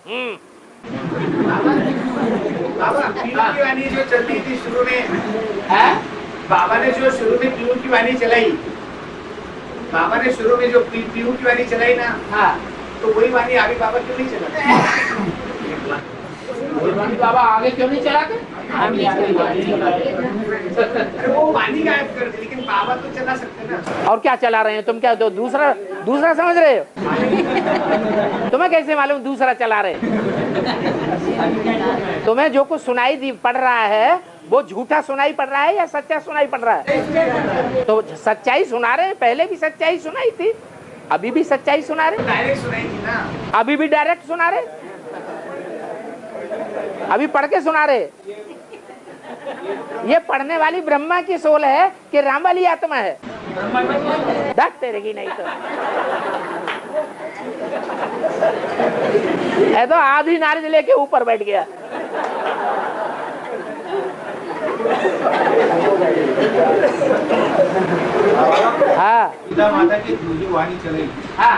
बाबा पीहू की वाणी जो चलती थी शुरू में, है? बाबा ने जो शुरू में पीहू की वाणी चलाई, बाबा ने शुरू में जो पीहू की वाणी चलाई ना, हाँ, तो वही वाणी आगे बाबा क्यों नहीं चलाते? बाबा आगे क्यों नहीं चलाते? अरे वो वाणी गायब कर दी, लेकिन बाबा तो चला सकते ना। और क्या चला रहे हैं तुम? क्या तो दूसरा समझ रहे हो? तुम्हें कैसे मालूम दूसरा चला रहे? तुम्हें जो कुछ सुनाई पड़ रहा है वो झूठा सुनाई पड़ रहा है या सच्चा सुनाई पड़ रहा है? तो सच्चाई सुना रहे हैं, पहले भी सच्चाई सुनाई थी, अभी भी सच्चाई सुना रहे, डायरेक्ट सुनाई थी ना, अभी भी डायरेक्ट सुना रहे, अभी पढ़ के सुना रहे। ये पढ़ने वाली ब्रह्मा की सोल है कि राम वाली आत्मा है? दस तेरे की नहीं तो है, तो आधी नारिज लेके ऊपर बैठ गया। हाँ गीता माता की जो वाणी चलाई, हाँ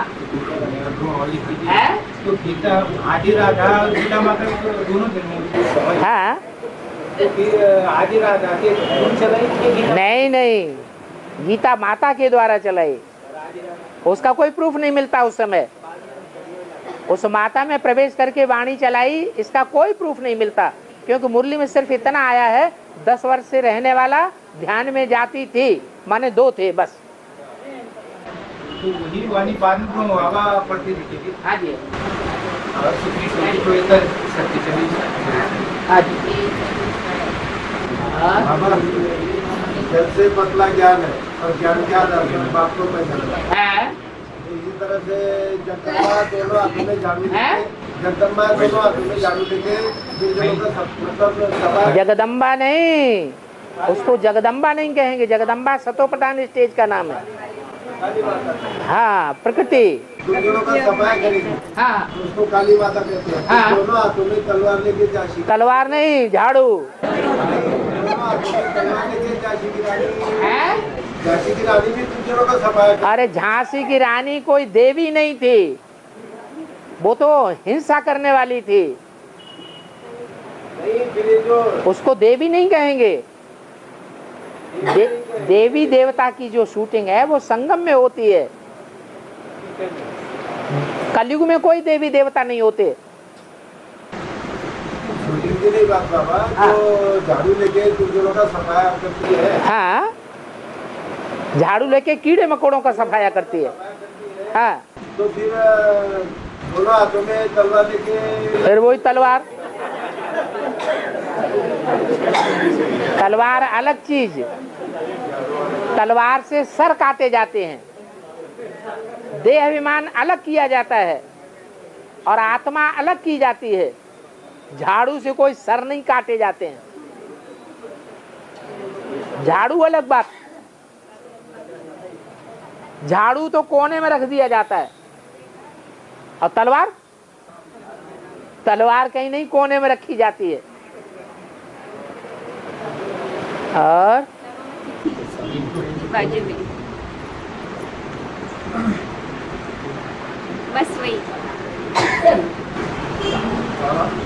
है? तो गीता आधी राधा और गीता माता तो दोनों जन्मों हाँ तो फिर आधी राधा के दोनों चलाई कि गीता? नहीं, गीता माता के द्वारा चलाई, उसका कोई प्रूफ नहीं मिलता उस समय। उस माता में प्रवेश करके वाणी चलाई, इसका कोई प्रूफ नहीं मिलता, क्योंकि मुरली में सिर्फ इतना आया है 10 वर्ष से रहने वाला ध्यान में जाती थी, माने 2 थे बस। तो वही वाणी बाद में बाबा पढ़ती थी। हाँ जी, और सुखी सोची को इधर सत्य चली। हाँ जी। बाबा जल से पतला ज्ञान है और ज्ञान के आधार पर बाप को पहचाना है? इसी तरह से जगदम्बा दोनों हाथों में झाड़ू हैं? लेके, जगदम्बा दोनों हाथों में झाड़ू लेके मतलब सभा जगदम्बा नहीं, उसको जगदम्बा नहीं कहेंगे, जगदम्बा सतोप्रधान स्टेज का नाम है। काली माता, हाँ, प्रकृति। दोनों का सफाया करेगी, हाँ, उसको काली माता कहते हैं। हाँ। दोनों हाथों में तलवार लेके झांसी, तलवार नहीं, झाड़ू दोनों हाथों में तलवार लेके झांसी की रानी, है? झांसी की रानी भी तुम दोनों का सफाया करेगी। अरे झांसी की रानी कोई देवी नहीं थी, वो तो हिंसा करने वाली थी, नहीं फिर ये जो उसको देवी नहीं कहेंगे। देवी देवता की जो शूटिंग है वो संगम में होती है, कलयुग में कोई देवी देवता नहीं होते। शूटिंग की नहीं बात बाबा, जो झाड़ू लेके तुम दोनों का सफाया करती है, हाँ, झाड़ू लेके कीड़े मकोड़ों का सफाया करती है। हाँ, तो फिर दोनों हाथों में तलवार लेके, फिर वही तलवार। तलवार अलग चीज, तलवार से सर काटे जाते हैं, देह अभिमान अलग किया जाता है और आत्मा अलग की जाती है। झाड़ू से कोई सर नहीं काटे जाते हैं, झाड़ू अलग बात। झाड़ू तो कोने में रख दिया जाता है और तलवार, तलवार कहीं नहीं कोने में रखी जाती है। और बाजू में बस वही।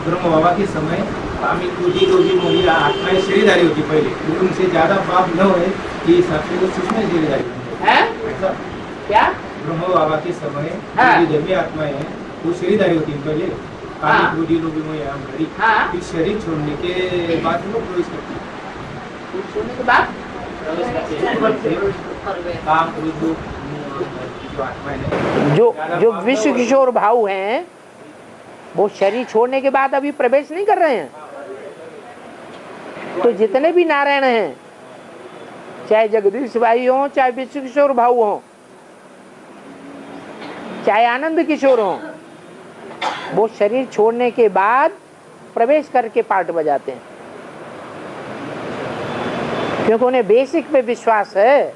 ब्रह्म बाबा के समय आम्ही तुझी रोजी मोही आत्माएं शरीरधारी होती पहले, लेकिन उनसे ज्यादा पाप न होए कि हिसाब से वो सूक्ष्म शरीरधारी है ऐसा। क्या? ब्रह्म बाबा के समय हाँ। जो धर्मी आत्माएं हैं वो शरीरधारी होती है पहले, हाँ। कामी क्रोधी लोभी मोह आम घड़ी। हाँ। फिर शरीर छोड़ने के बाद वो प्रवेश करती है। छोड़ने के बाद काम क्रोध जो आत्माएं हैं, जो विश्व किशोर भाव हैं वो शरीर छोड़ने के बाद अभी प्रवेश नहीं कर रहे हैं। तो जितने भी नारायण हैं, चाहे जगदीश भाई हो, चाहे विश्व किशोर भाव हो, चाहे आनंद किशोर हो, वो शरीर छोड़ने के बाद प्रवेश करके पार्ट बजाते हैं, क्योंकि उन्हें बेसिक पे विश्वास है,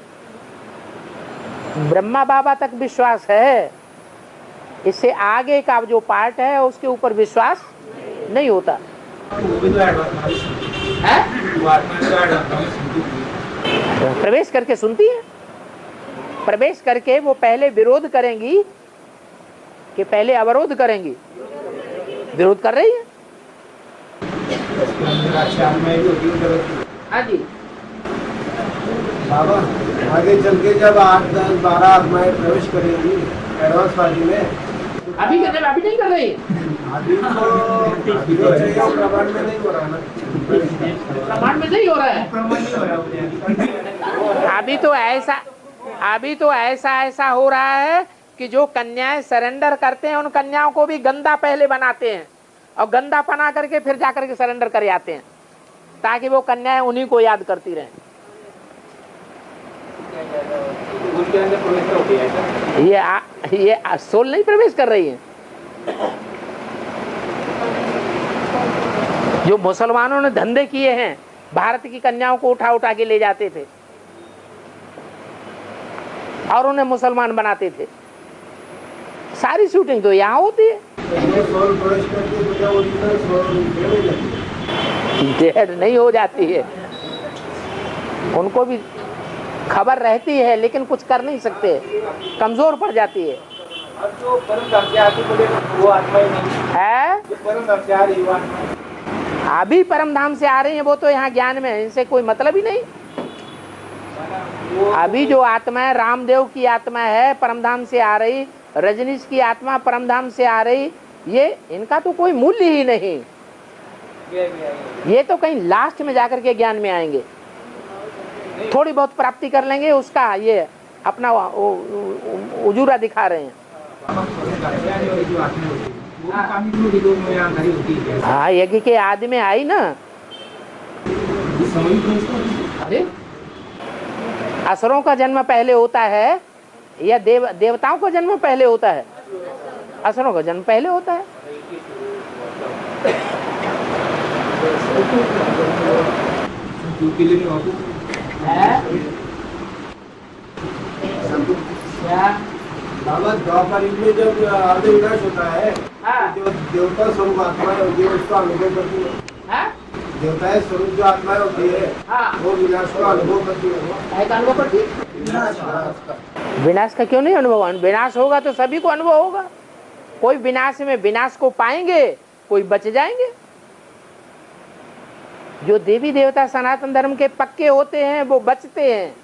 ब्रह्मा बाबा तक विश्वास है। इससे आगे का जो पार्ट है उसके ऊपर विश्वास नहीं होता वो भी तो एडवांस है। वो आत्मा तो एडवांस सुनती है। प्रवेश करके सुनती है। प्रवेश करके वो पहले विरोध करेंगी कि पहले अवरोध करेंगी? विरोध कर रही है। उसके अंदर अच्छी आत्माएं भी होती है। हाँ जी। बाबा आगे चल के जब 8, 10, 12 आत्माएं प्रवेश करेंगी एडवांस पार्टी में, अभी अभी नहीं कर रही है। अभी तो चाहिए प्रमाण में नहीं हो रहा ना। प्रमाण में नहीं हो रहा है। प्रमाण नहीं हो रहा मुझे। अभी तो ऐसा हो रहा है कि जो कन्याएं सरेंडर करते हैं उन कन्याओं को भी गंदा पहले बनाते हैं और गंदा बना करके फिर जाकर के सरेंडर कर आते हैं, ताकि वो कन्याएं उन्हीं को याद करती रहें। उनके अंदर प्रवेश होती है ऐसा। ये सोल नहीं प्रवेश कर रही है। जो मुसलमानों ने धंधे किए हैं, भारत की कन्याओं को उठा उठा के ले जाते थे और उन्हें मुसलमान बनाते थे। सारी शूटिंग तो यहाँ होती है। डेड नहीं हो जाती है, उनको भी खबर रहती है लेकिन कुछ कर नहीं सकते, कमजोर पड़ जाती है। और जो परम धाम से आती बोले वो आत्मा ही नहीं है। जो परम धाम से आ रही वो आत्मा। अभी परम धाम से आ रही है वो तो यहाँ ज्ञान में है, इनसे कोई मतलब ही नहीं। अभी जो आत्मा है, रामदेव की आत्मा है परम धाम से आ रही, रजनीश की आत्मा परम धाम से आ रही, ये इनका तो कोई मूल्य ही नहीं। ये तो कहीं लास्ट में जाकर के ज्ञान में आएंगे, थोड़ी बहुत प्राप्ति कर लेंगे, उसका ये अपना उजूरा दिखा रहे हैं। हाँ, यज्ञ के आदि में आई ना। अरे असुरों का जन्म पहले होता है या देवताओं का जन्म पहले होता है? असुरों का जन्म पहले होता है। बाबा द्वापर युग में जब अर्ध विनाश होता है, जो देवता स्वरूप आत्माएं होती है उसका अनुभव करती है। देवताएं स्वरूप जो आत्माएं होती है वो विनाश का अनुभव करती है। विनाश का क्यों नहीं अनुभव? विनाश होगा तो सभी को अनुभव होगा। कोई विनाश में विनाश को पाएंगे, कोई बच जाएंगे। जो देवी देवता सनातन धर्म के पक्के होते हैं वो बचते हैं,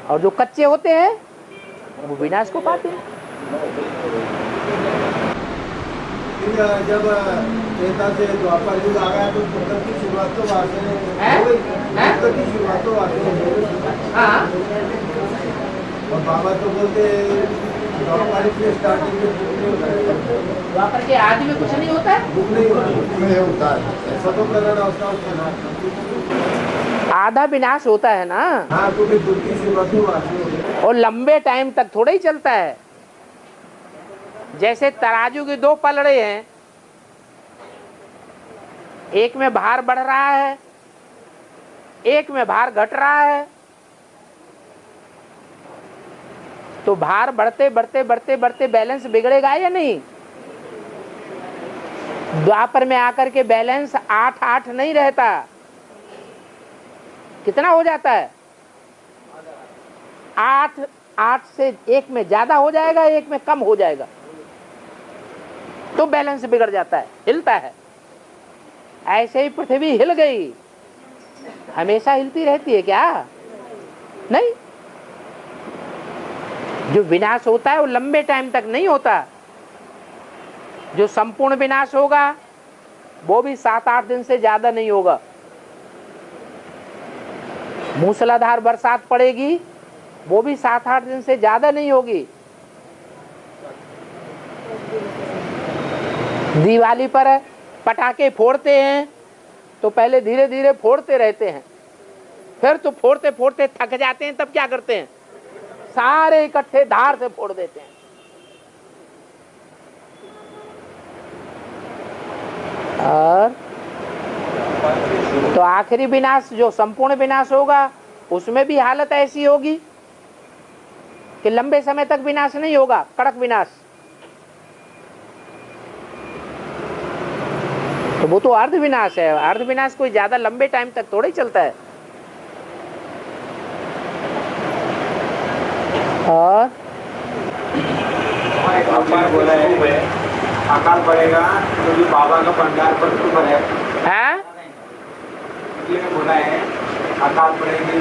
और जो कच्चे होते हैं वो विनाश को पाते हैं। जब त्रेता से द्वापर युग आ गया तो दुर्गत की शुरुआत तो वहाँ से हो गई। दुर्गत की शुरुआत तो वहाँ से हो गई। और बाबा तो बोलते द्वापर की स्टार्टिंग में द्वापर के आदि में कुछ नहीं होता है, दुख नहीं होता है, सब प्रकरण अवस्था आधा विनाश होता है ना, हाँ, क्योंकि बुद्धि से वस्तु वासना और लंबे टाइम तक थोड़ा ही चलता है। जैसे तराजू के दो पलड़े हैं, एक में भार बढ़ रहा है, एक में भार घट रहा है। तो भार बढ़ते बढ़ते बढ़ते बढ़ते बैलेंस बिगड़ेगा या नहीं? द्वापर में आकर के बैलेंस 8-8 नहीं रहता, कितना हो जाता है? 8 से एक में ज्यादा हो जाएगा, एक में कम हो जाएगा, तो बैलेंस बिगड़ जाता है, हिलता है। ऐसे ही पृथ्वी हिल गई, हमेशा हिलती रहती है क्या? नहीं। जो विनाश होता है वो लंबे टाइम तक नहीं होता। जो संपूर्ण विनाश होगा वो भी 7-8 दिन से ज्यादा नहीं होगा। मूसलाधार बरसात पड़ेगी, वो भी 7-8 दिन से ज्यादा नहीं होगी। दिवाली पर पटाखे फोड़ते हैं तो पहले धीरे धीरे फोड़ते रहते हैं, फिर तो फोड़ते फोड़ते थक जाते हैं, तब क्या करते हैं? सारे इकट्ठे धार से फोड़ देते हैं। और तो आखिरी विनाश जो संपूर्ण विनाश होगा उसमें भी हालत ऐसी होगी कि लंबे समय तक विनाश नहीं होगा, कड़क विनाश। तो वो तो अर्ध विनाश है। अर्ध विनाश कोई ज्यादा लंबे टाइम तक थोड़ा ही चलता है। और बोला है अकाल पड़ेगा तो भी बाबा का भंडार पर क्यों भरेगा? बोला है अकाल पड़ेगी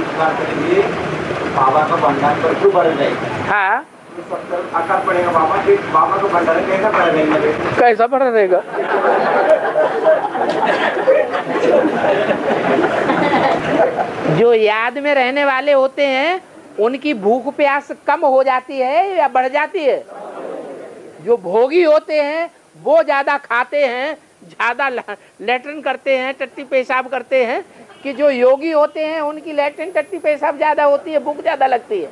बाबा का भंडार पर क्यों भर जाएगा? हाँ, अकाल पड़ेगा बाबा का भंडार कैसा भरा जाएगा? कैसा भरा रहेगा? जो याद में रहने वाले होते हैं उनकी भूख प्यास कम हो जाती है या बढ़ जाती है? जो भोगी होते हैं वो ज्यादा खाते हैं, ज्यादा लैट्रिन करते हैं, टट्टी पेशाब करते हैं, कि जो योगी होते हैं उनकी लैट्रिन टट्टी पेशाब ज्यादा होती है, भूख ज्यादा लगती है।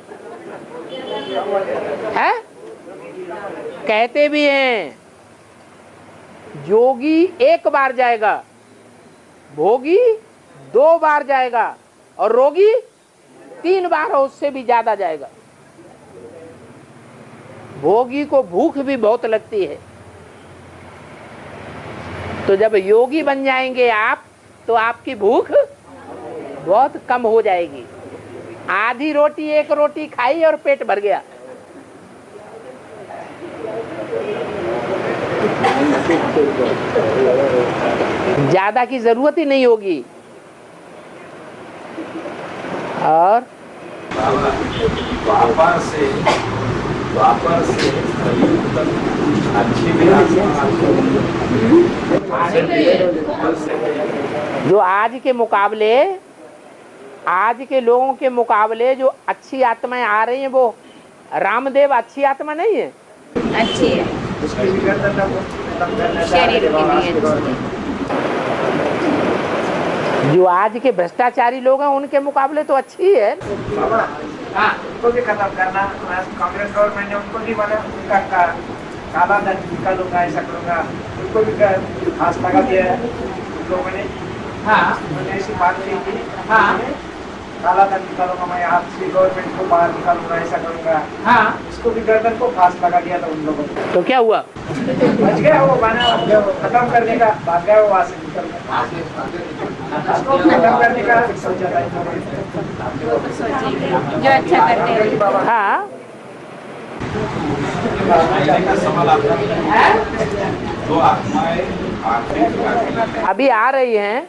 कहते भी हैं योगी एक बार जाएगा, भोगी 2 बार जाएगा, और रोगी 3 बार और उससे भी ज्यादा जाएगा। भोगी को भूख भी बहुत लगती है। तो जब योगी बन जाएंगे आप तो आपकी भूख बहुत कम हो जाएगी। आधी रोटी 1 रोटी खाई और पेट भर गया। ज्यादा की जरूरत ही नहीं होगी। और वापस से अच्छी जो आज के लोगों के मुकाबले जो अच्छी आत्माएं आ रही हैं, वो रामदेव अच्छी आत्मा नहीं है? अच्छी है, शरीर के लिए अच्छी है। जो आज के भ्रष्टाचारी लोग हैं उनके मुकाबले तो अच्छी है। हाँ, उनको भी खत्म करना। कांग्रेस गवर्नमेंट ने उनको भी बना, उनका काला धन निकालूंगा, ऐसा करूंगा, उनको भी फांस लगा दिया है लोगों ने। हाँ, उन्होंने ऐसी बात की थी। हाँ, काला धन निकालूंगा, मैं आपसे गवर्नमेंट को बाहर निकालूंगा, ऐसा करूंगा। हाँ, उसको भी गर्दन को फांस लगा दिया था उन लोगों ने। तो क्या हुआ? बच गया वो, बना खत्म करने का, भाग गया वो वहाँ से निकल गया। खत्म करने का सोचा था जो अच्छा करते हैं। हाँ, अभी आ रही हैं।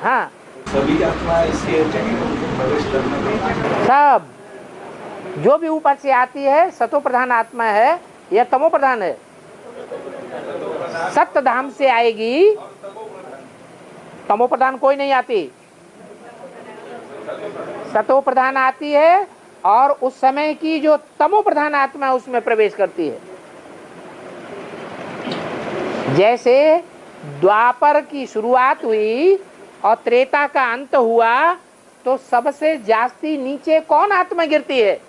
हाँ, सभी आत्माएं इसके प्रवेश करने सब जो भी ऊपर से आती है सतो प्रधान आत्मा है या तमो प्रधान है? सत्य धाम से आएगी, तमो प्रधान कोई नहीं आती, सतो प्रधान आती है, और उस समय की जो तमो प्रधान आत्मा है उसमें प्रवेश करती है। जैसे द्वापर की शुरुआत हुई और त्रेता का अंत हुआ, तो सबसे जास्ती नीचे कौन आत्मा गिरती है?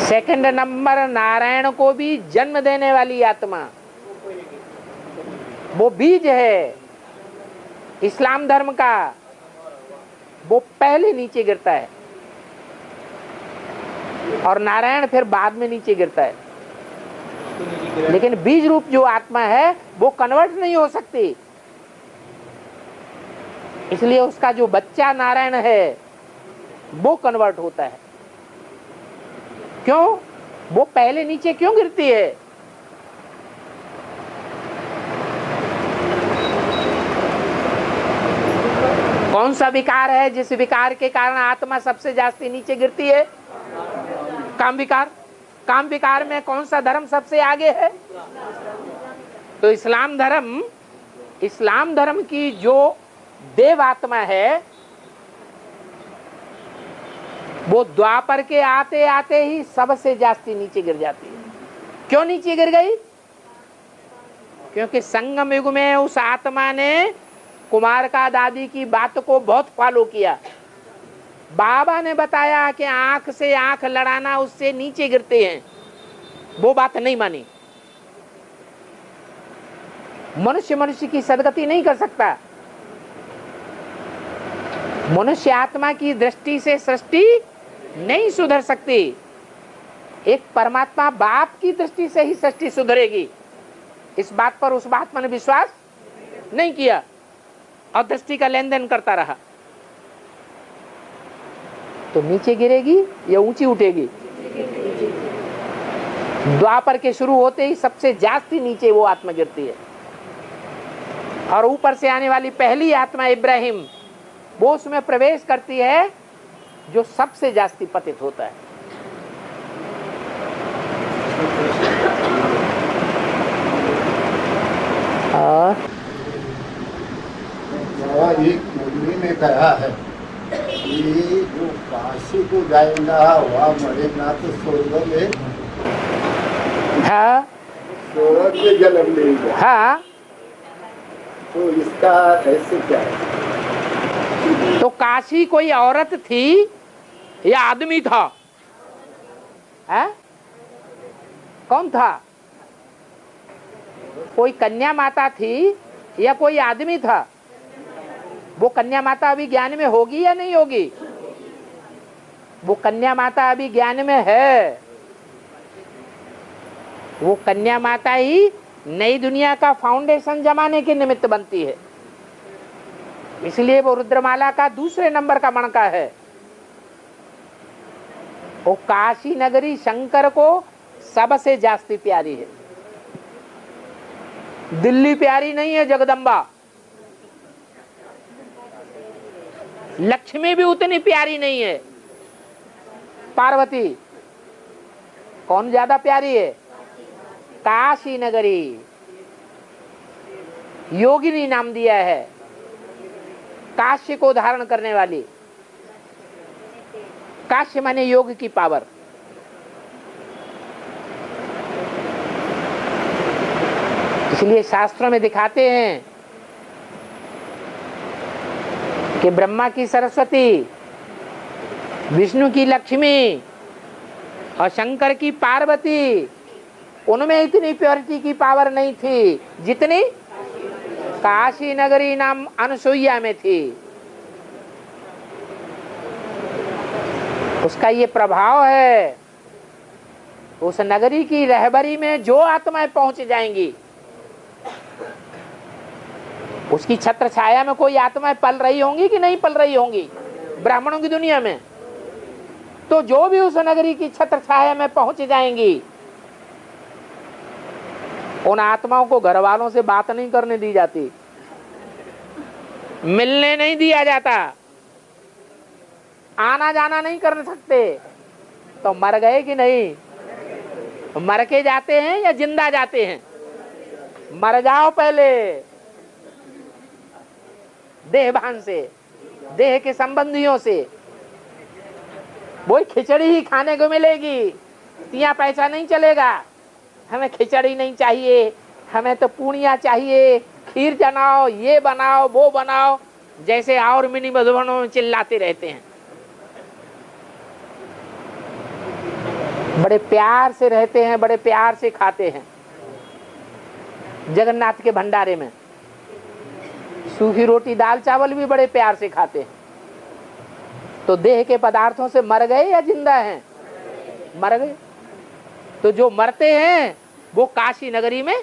सेकंड नंबर नारायण को भी जन्म देने वाली आत्मा, वो बीज है इस्लाम धर्म का, वो पहले नीचे गिरता है और नारायण फिर बाद में नीचे गिरता है। लेकिन बीज रूप जो आत्मा है वो कन्वर्ट नहीं हो सकती, इसलिए उसका जो बच्चा नारायण है वो कन्वर्ट होता है। क्यों? वो पहले नीचे क्यों गिरती है? कौन सा विकार है जिस विकार के कारण आत्मा सबसे जास्ती नीचे गिरती है? काम विकार। काम विकार में कौन सा धर्म सबसे आगे है? तो इस्लाम धर्म की जो देव आत्मा है वो द्वापर के आते आते ही सबसे जास्ती नीचे गिर जाती है। क्यों नीचे गिर गई? क्योंकि संगम युग में उस आत्मा ने कुमार का दादी की बात को बहुत फॉलो किया। बाबा ने बताया कि आंख से आंख लड़ाना उससे नीचे गिरते हैं, वो बात नहीं मानी। मनुष्य की सदगति नहीं कर सकता। मनुष्य आत्मा की दृष्टि से सृष्टि नहीं सुधर सकती। एक परमात्मा बाप की दृष्टि से ही सृष्टि सुधरेगी। इस बात पर उस बात ने विश्वास नहीं किया और दृष्टि का लेन देन करता रहा, तो नीचे गिरेगी या ऊंची उठेगी? द्वापर के शुरू होते ही सबसे जास्ती नीचे वो आत्मा गिरती है और ऊपर से आने वाली पहली आत्मा इब्राहिम वो उसमें प्रवेश करती है जो सबसे जास्ती पतित होता है। एक मुरली में कहा है कि जो काशी को जाएगा वह मरेगा तो स्वर्ग में, हाँ स्वर्ग में जन्म लेगा। हाँ, तो इसका ऐसे क्या है? तो काशी कोई औरत थी या आदमी था? है? कौन था? कोई कन्या माता थी या कोई आदमी था? वो कन्या माता अभी ज्ञान में होगी या नहीं होगी? वो कन्या माता अभी ज्ञान में है। वो कन्या माता ही नई दुनिया का फाउंडेशन जमाने के निमित्त बनती है। इसलिए वो रुद्रमाला का दूसरे नंबर का मणका है। वो काशी नगरी शंकर को सबसे जास्ती प्यारी है। दिल्ली प्यारी नहीं है, जगदम्बा। लक्ष्मी भी उतनी प्यारी नहीं है। पार्वती कौन ज्यादा प्यारी है? काशी नगरी। योगिनी नाम दिया है, काशी को धारण करने वाली। काशी माने योग की पावर। इसलिए शास्त्रों में दिखाते हैं कि ब्रह्मा की सरस्वती, विष्णु की लक्ष्मी और शंकर की पार्वती, उनमें इतनी प्योरिटी की पावर नहीं थी जितनी काशी नगरी नाम अनसुईया में थी। उसका ये प्रभाव है। उस नगरी की रहबरी में जो आत्माएं पहुंच जाएंगी, उसकी छत्र छाया में कोई आत्माएं पल रही होंगी कि नहीं पल रही होंगी ब्राह्मणों की दुनिया में, तो जो भी उस नगरी की छत्र छाया में पहुंच जाएंगी, उन आत्माओं को घर वालों से बात नहीं करने दी जाती, मिलने नहीं दिया जाता, आना जाना नहीं कर सकते। तो मर गए कि नहीं? मर के जाते हैं या जिंदा जाते हैं? मर जाओ पहले, देहभान से, देह के संबंधियों से। वो खिचड़ी ही खाने को मिलेगी, तिया पैसा नहीं चलेगा। हमें खिचड़ी नहीं चाहिए, हमें तो पूड़ियाँ चाहिए, खीर बनाओ, ये बनाओ, वो बनाओ, जैसे और मिनी मधुबनों में चिल्लाते रहते हैं। बड़े प्यार से रहते हैं, बड़े प्यार से खाते हैं। जगन्नाथ के भंडारे में सूखी रोटी दाल चावल भी बड़े प्यार से खाते हैं। तो देह के पदार्थों से मर गए या जिंदा हैं? मर गए। तो जो मरते हैं वो काशी नगरी में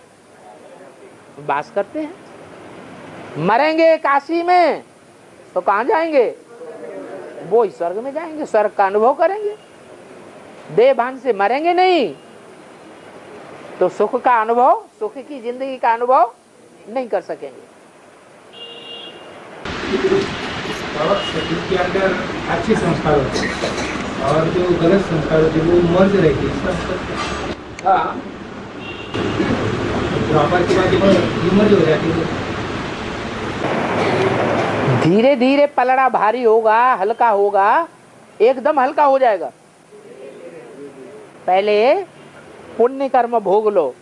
वास करते हैं। मरेंगे काशी में तो कहाँ जाएंगे? वो स्वर्ग में जाएंगे, स्वर्ग का अनुभव करेंगे। देह भान से मरेंगे नहीं तो सुख का अनुभव, सुख की जिंदगी का अनुभव नहीं कर सकेंगे। शरीर के अंदर अच्छे संस्कार होते हैं और जो गलत संस्कार होते हैं वो मर्ज रहते हैं। हाँ, द्वापर के बाद ये मर्ज हो जाती है। धीरे धीरे पलड़ा भारी होगा, हल्का होगा, एकदम हल्का हो जाएगा। पहले पुण्य कर्म भोग लो।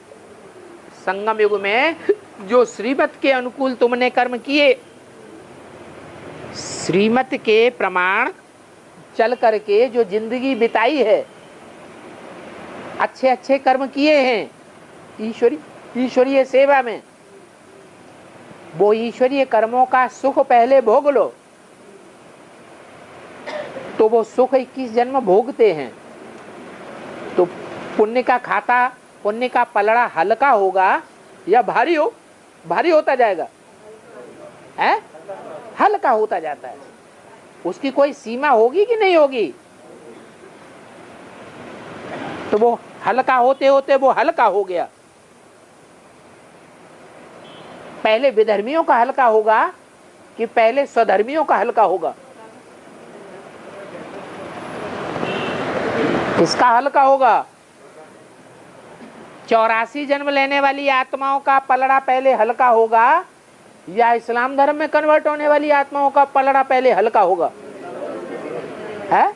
संगम युग में जो श्रीमत के अनुकूल तुमने कर्म किए, श्रीमत के प्रमाण चल करके जो जिंदगी बिताई है, अच्छे अच्छे कर्म किए हैं ईश्वरीय सेवा में, वो ईश्वरीय कर्मों का सुख पहले भोग लो तो वो सुख 21 जन्म भोगते हैं। तो पुण्य का खाता, पुण्य का पलड़ा हल्का होगा या भारी होता जाएगा? है हल्का होता जाता है। उसकी कोई सीमा होगी कि नहीं होगी? तो वो हल्का होते होते वो हल्का हो गया। पहले विधर्मियों का हल्का होगा कि पहले स्वधर्मियों का हल्का होगा? किसका हल्का होगा? 84 जन्म लेने वाली आत्माओं का पलड़ा पहले हल्का होगा या इस्लाम धर्म में कन्वर्ट होने वाली आत्माओं का पलड़ा पहले हल्का होगा? है?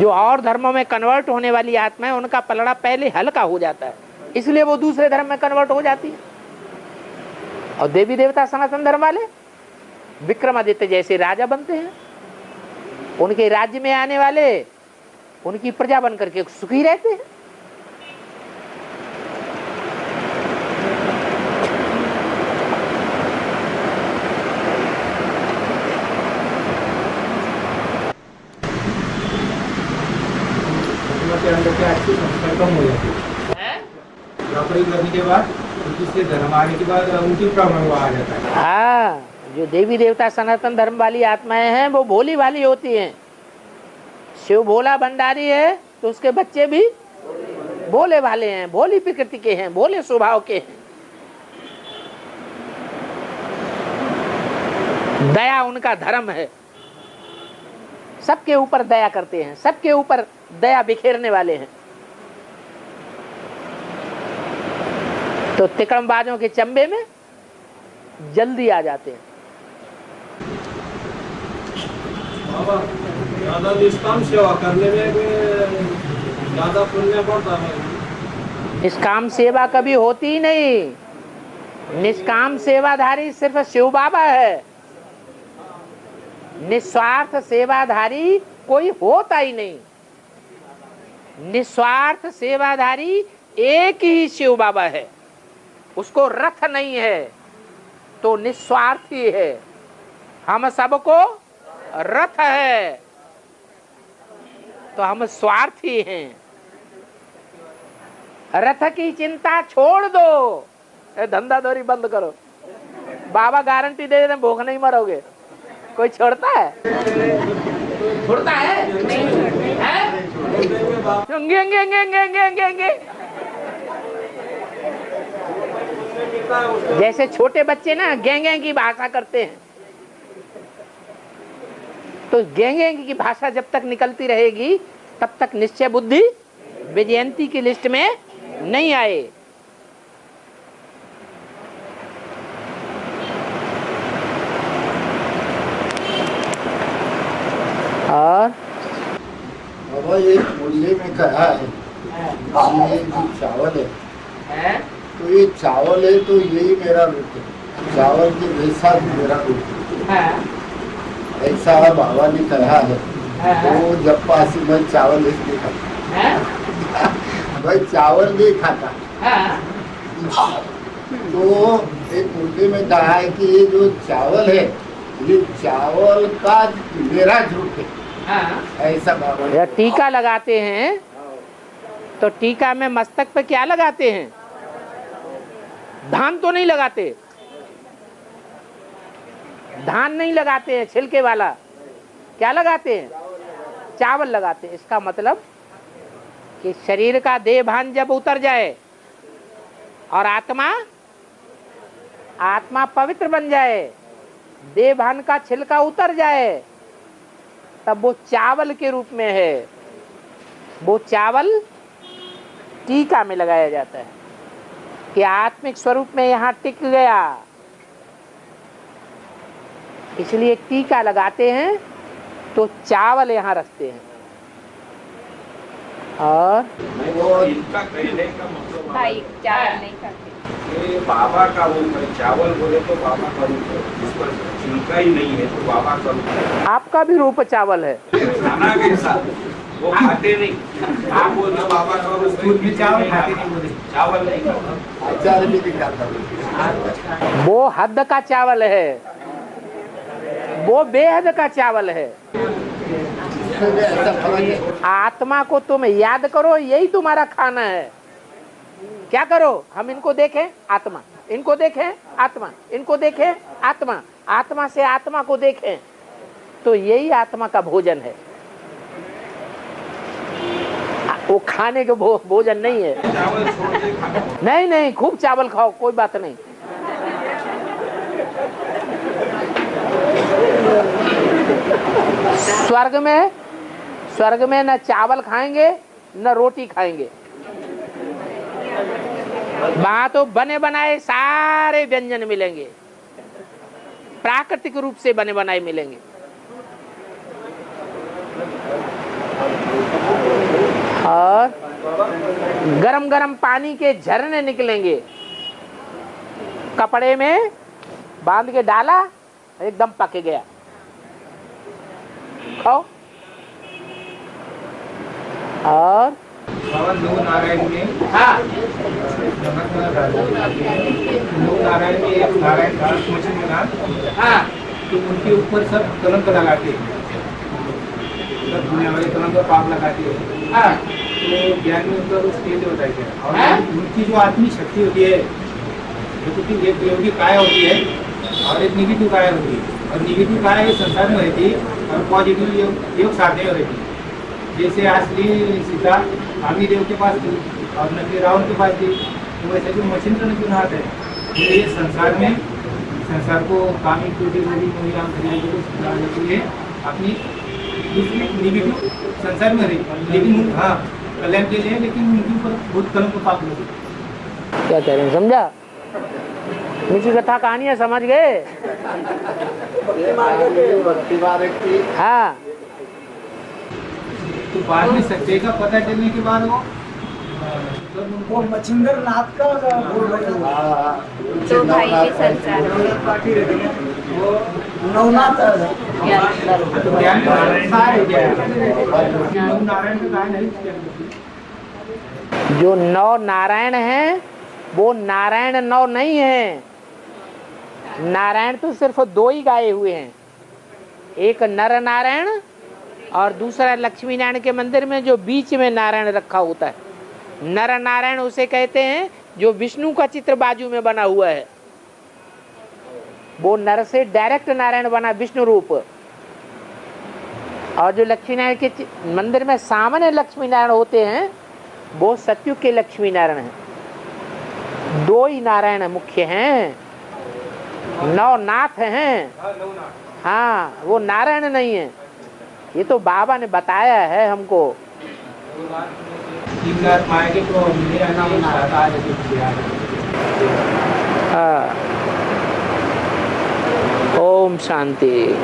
जो और धर्मों में कन्वर्ट होने वाली आत्माएं, उनका पलड़ा पहले हल्का हो जाता है, इसलिए वो दूसरे धर्म में कन्वर्ट हो जाती है। और देवी देवता सनातन धर्म वाले विक्रमादित्य जैसे राजा बनते हैं। उनके राज्य में आने वाले उनकी प्रजा बन करके सुखी रहते हैं। अच्छी संस्कार कम हो जाती है। नौकरी करने के बाद दूसरे धर्म आने के बाद उनकी प्रॉब्लम आ जाता है। हाँ, जो देवी देवता सनातन धर्म वाली आत्माएं हैं वो भोली वाली होती हैं। शिव भोला भंडारी है तो उसके बच्चे भी भोले वाले हैं, भोली प्रकृति के हैं, भोले स्वभाव के हैं। दया उनका धर्म है, सबके ऊपर दया करते हैं, सबके ऊपर दया बिखेरने वाले हैं। तो तिकड़मबाजों के चंबे में जल्दी आ जाते हैं। बाबा ज्यादा निष्काम सेवा करने में ज्यादा पुण्य पड़ता है। निष्काम सेवा कभी होती ही नहीं। निष्काम सेवाधारी सिर्फ शिव बाबा है। निस्वार्थ सेवाधारी कोई होता ही नहीं। निस्वार्थ सेवाधारी एक ही शिव बाबा है, उसको रथ नहीं है तो निस्वार्थी है। हम सबको रथ है तो हम स्वार्थी हैं। रथ की चिंता छोड़ दो, धंधादौरी बंद करो। बाबा गारंटी दे देते भूख नहीं मरोगे। कोई छोड़ता है? छोड़ता है? जैसे छोटे बच्चे ना गेंगे की भाषा करते हैं, तो गेंगे की भाषा जब तक निकलती रहेगी तब तक निश्चय बुद्धि विजयंती की लिस्ट में नहीं आए। और बाबा ये मूल्य में कहा है, ये जो चावल है तो ये चावल है तो यही मेरा रूप है, चावल के जैसा भी मेरा रूप है, ऐसा बाबा ने कहा है। तो जब पास मैं चावल इसलिए खाता, भाई चावल नहीं खाता। तो एक मुद्दे में कहा है कि ये जो चावल है ये चावल का मेरा झूठ है, ऐसा बाबा। जब टीका लगाते हैं तो टीका में मस्तक पे क्या लगाते हैं? धान तो नहीं लगाते, धान नहीं लगाते हैं छिलके वाला, क्या लगाते हैं? चावल लगाते हैं। इसका मतलब कि शरीर का देह भान जब उतर जाए और आत्मा पवित्र बन जाए, देह भान का छिलका उतर जाए, तब वो चावल के रूप में है। वो चावल टीका में लगाया जाता है कि आत्मिक स्वरूप में यहाँ टिक गया, इसलिए टीका लगाते हैं तो चावल यहाँ रखते हैं। और इनका कहने का मतलब भाई चावल नहीं खाते। ये बाबा का रूप है। चावल बोले तो बाबा का रूप है, जिस पर छिलका ही नहीं है तो बाबा का रूप है। आपका भी रूप चावल है। खाना के साथ वो खाते नहीं, आप बोलते बाबा का रूप है, चावल खाते नहीं, बोले चावल नहीं खाता, अचार भी नहीं खाता। वो हद का चावल है, वो बेहद का चावल है। ऐसा फर्क है। आत्मा को तुम याद करो, यही तुम्हारा खाना है। क्या करो? हम इनको देखें आत्मा, इनको देखें आत्मा, इनको देखें आत्मा, आत्मा से आत्मा को देखें, तो यही आत्मा का भोजन है। वो खाने के भोजन नहीं है। चावल छोड़ के खाना। नहीं नहीं, खूब चावल खाओ, कोई बात नहीं। स्वर्ग में न चावल खाएंगे न रोटी खाएंगे। वहां तो बने बनाए सारे व्यंजन मिलेंगे, प्राकृतिक रूप से बने बनाए मिलेंगे। और गरम गरम पानी के झरने निकलेंगे, कपड़े में बांध के डाला, एकदम पक गया, खाओ। और बाबा नौ नारायण में, हाँ, नौ नारायण में एक नारायण का मछली में नाम, हाँ, तो उनके ऊपर सब कलंक लगाते हैं, सब दुनिया वाले कलंक का पाप लगाते हैं। हाँ, तो ज्ञान में उनका कुछ तेज होता है क्या? और हाँ? उनकी जो आत्मिक शक्ति होती है, जो कि एक योगी काया होती है और एक निगेटिव काया होती है। और निगेटिव काया ये संसार में रहती है और पॉजिटिव योग साधने में रहती है। जैसे असली सीता आदमी देव के पास थी और नकली रावण के पास थी, तो वैसे जो मछिंद्र ने चुना है, ये संसार में संसार को कामी टूटी हुई के लिए अपनी दूसरी निगेटिव संसार में रही, लेकिन हाँ कल्याण के लिए, लेकिन उनके ऊपर बहुत कलंक पाप लगे। क्या कह रहे हैं, समझा? नीचे कथा कहानियां समझ गए? हाँ, तो बाद में सच्चाई का पता चलने के बाद वो मच्छिंदर नाथ का बोल रहे हैं। तो भाई ये संसार में वो नवनाथ ज्ञान नारायण का नहीं। जो नौ नारायण हैं वो नारायण नौ नहीं है। नारायण तो सिर्फ दो ही गाये हुए हैं, एक नर नारायण और दूसरा लक्ष्मी नारायण के मंदिर में जो बीच में नारायण रखा होता है। नर नारायण उसे कहते हैं जो विष्णु का चित्र बाजू में बना हुआ है, वो नर से डायरेक्ट नारायण बना विष्णु रूप। और जो लक्ष्मी नारायण के मंदिर में सामान्य लक्ष्मी नारायण होते हैं वो सतयुग के लक्ष्मी नारायण हैं। दो ही नारायण मुख्य हैं, नौ नाथ हैं। हाँ, वो नारायण नहीं है। ये तो बाबा ने बताया है हमको। हाँ। ओम शांति।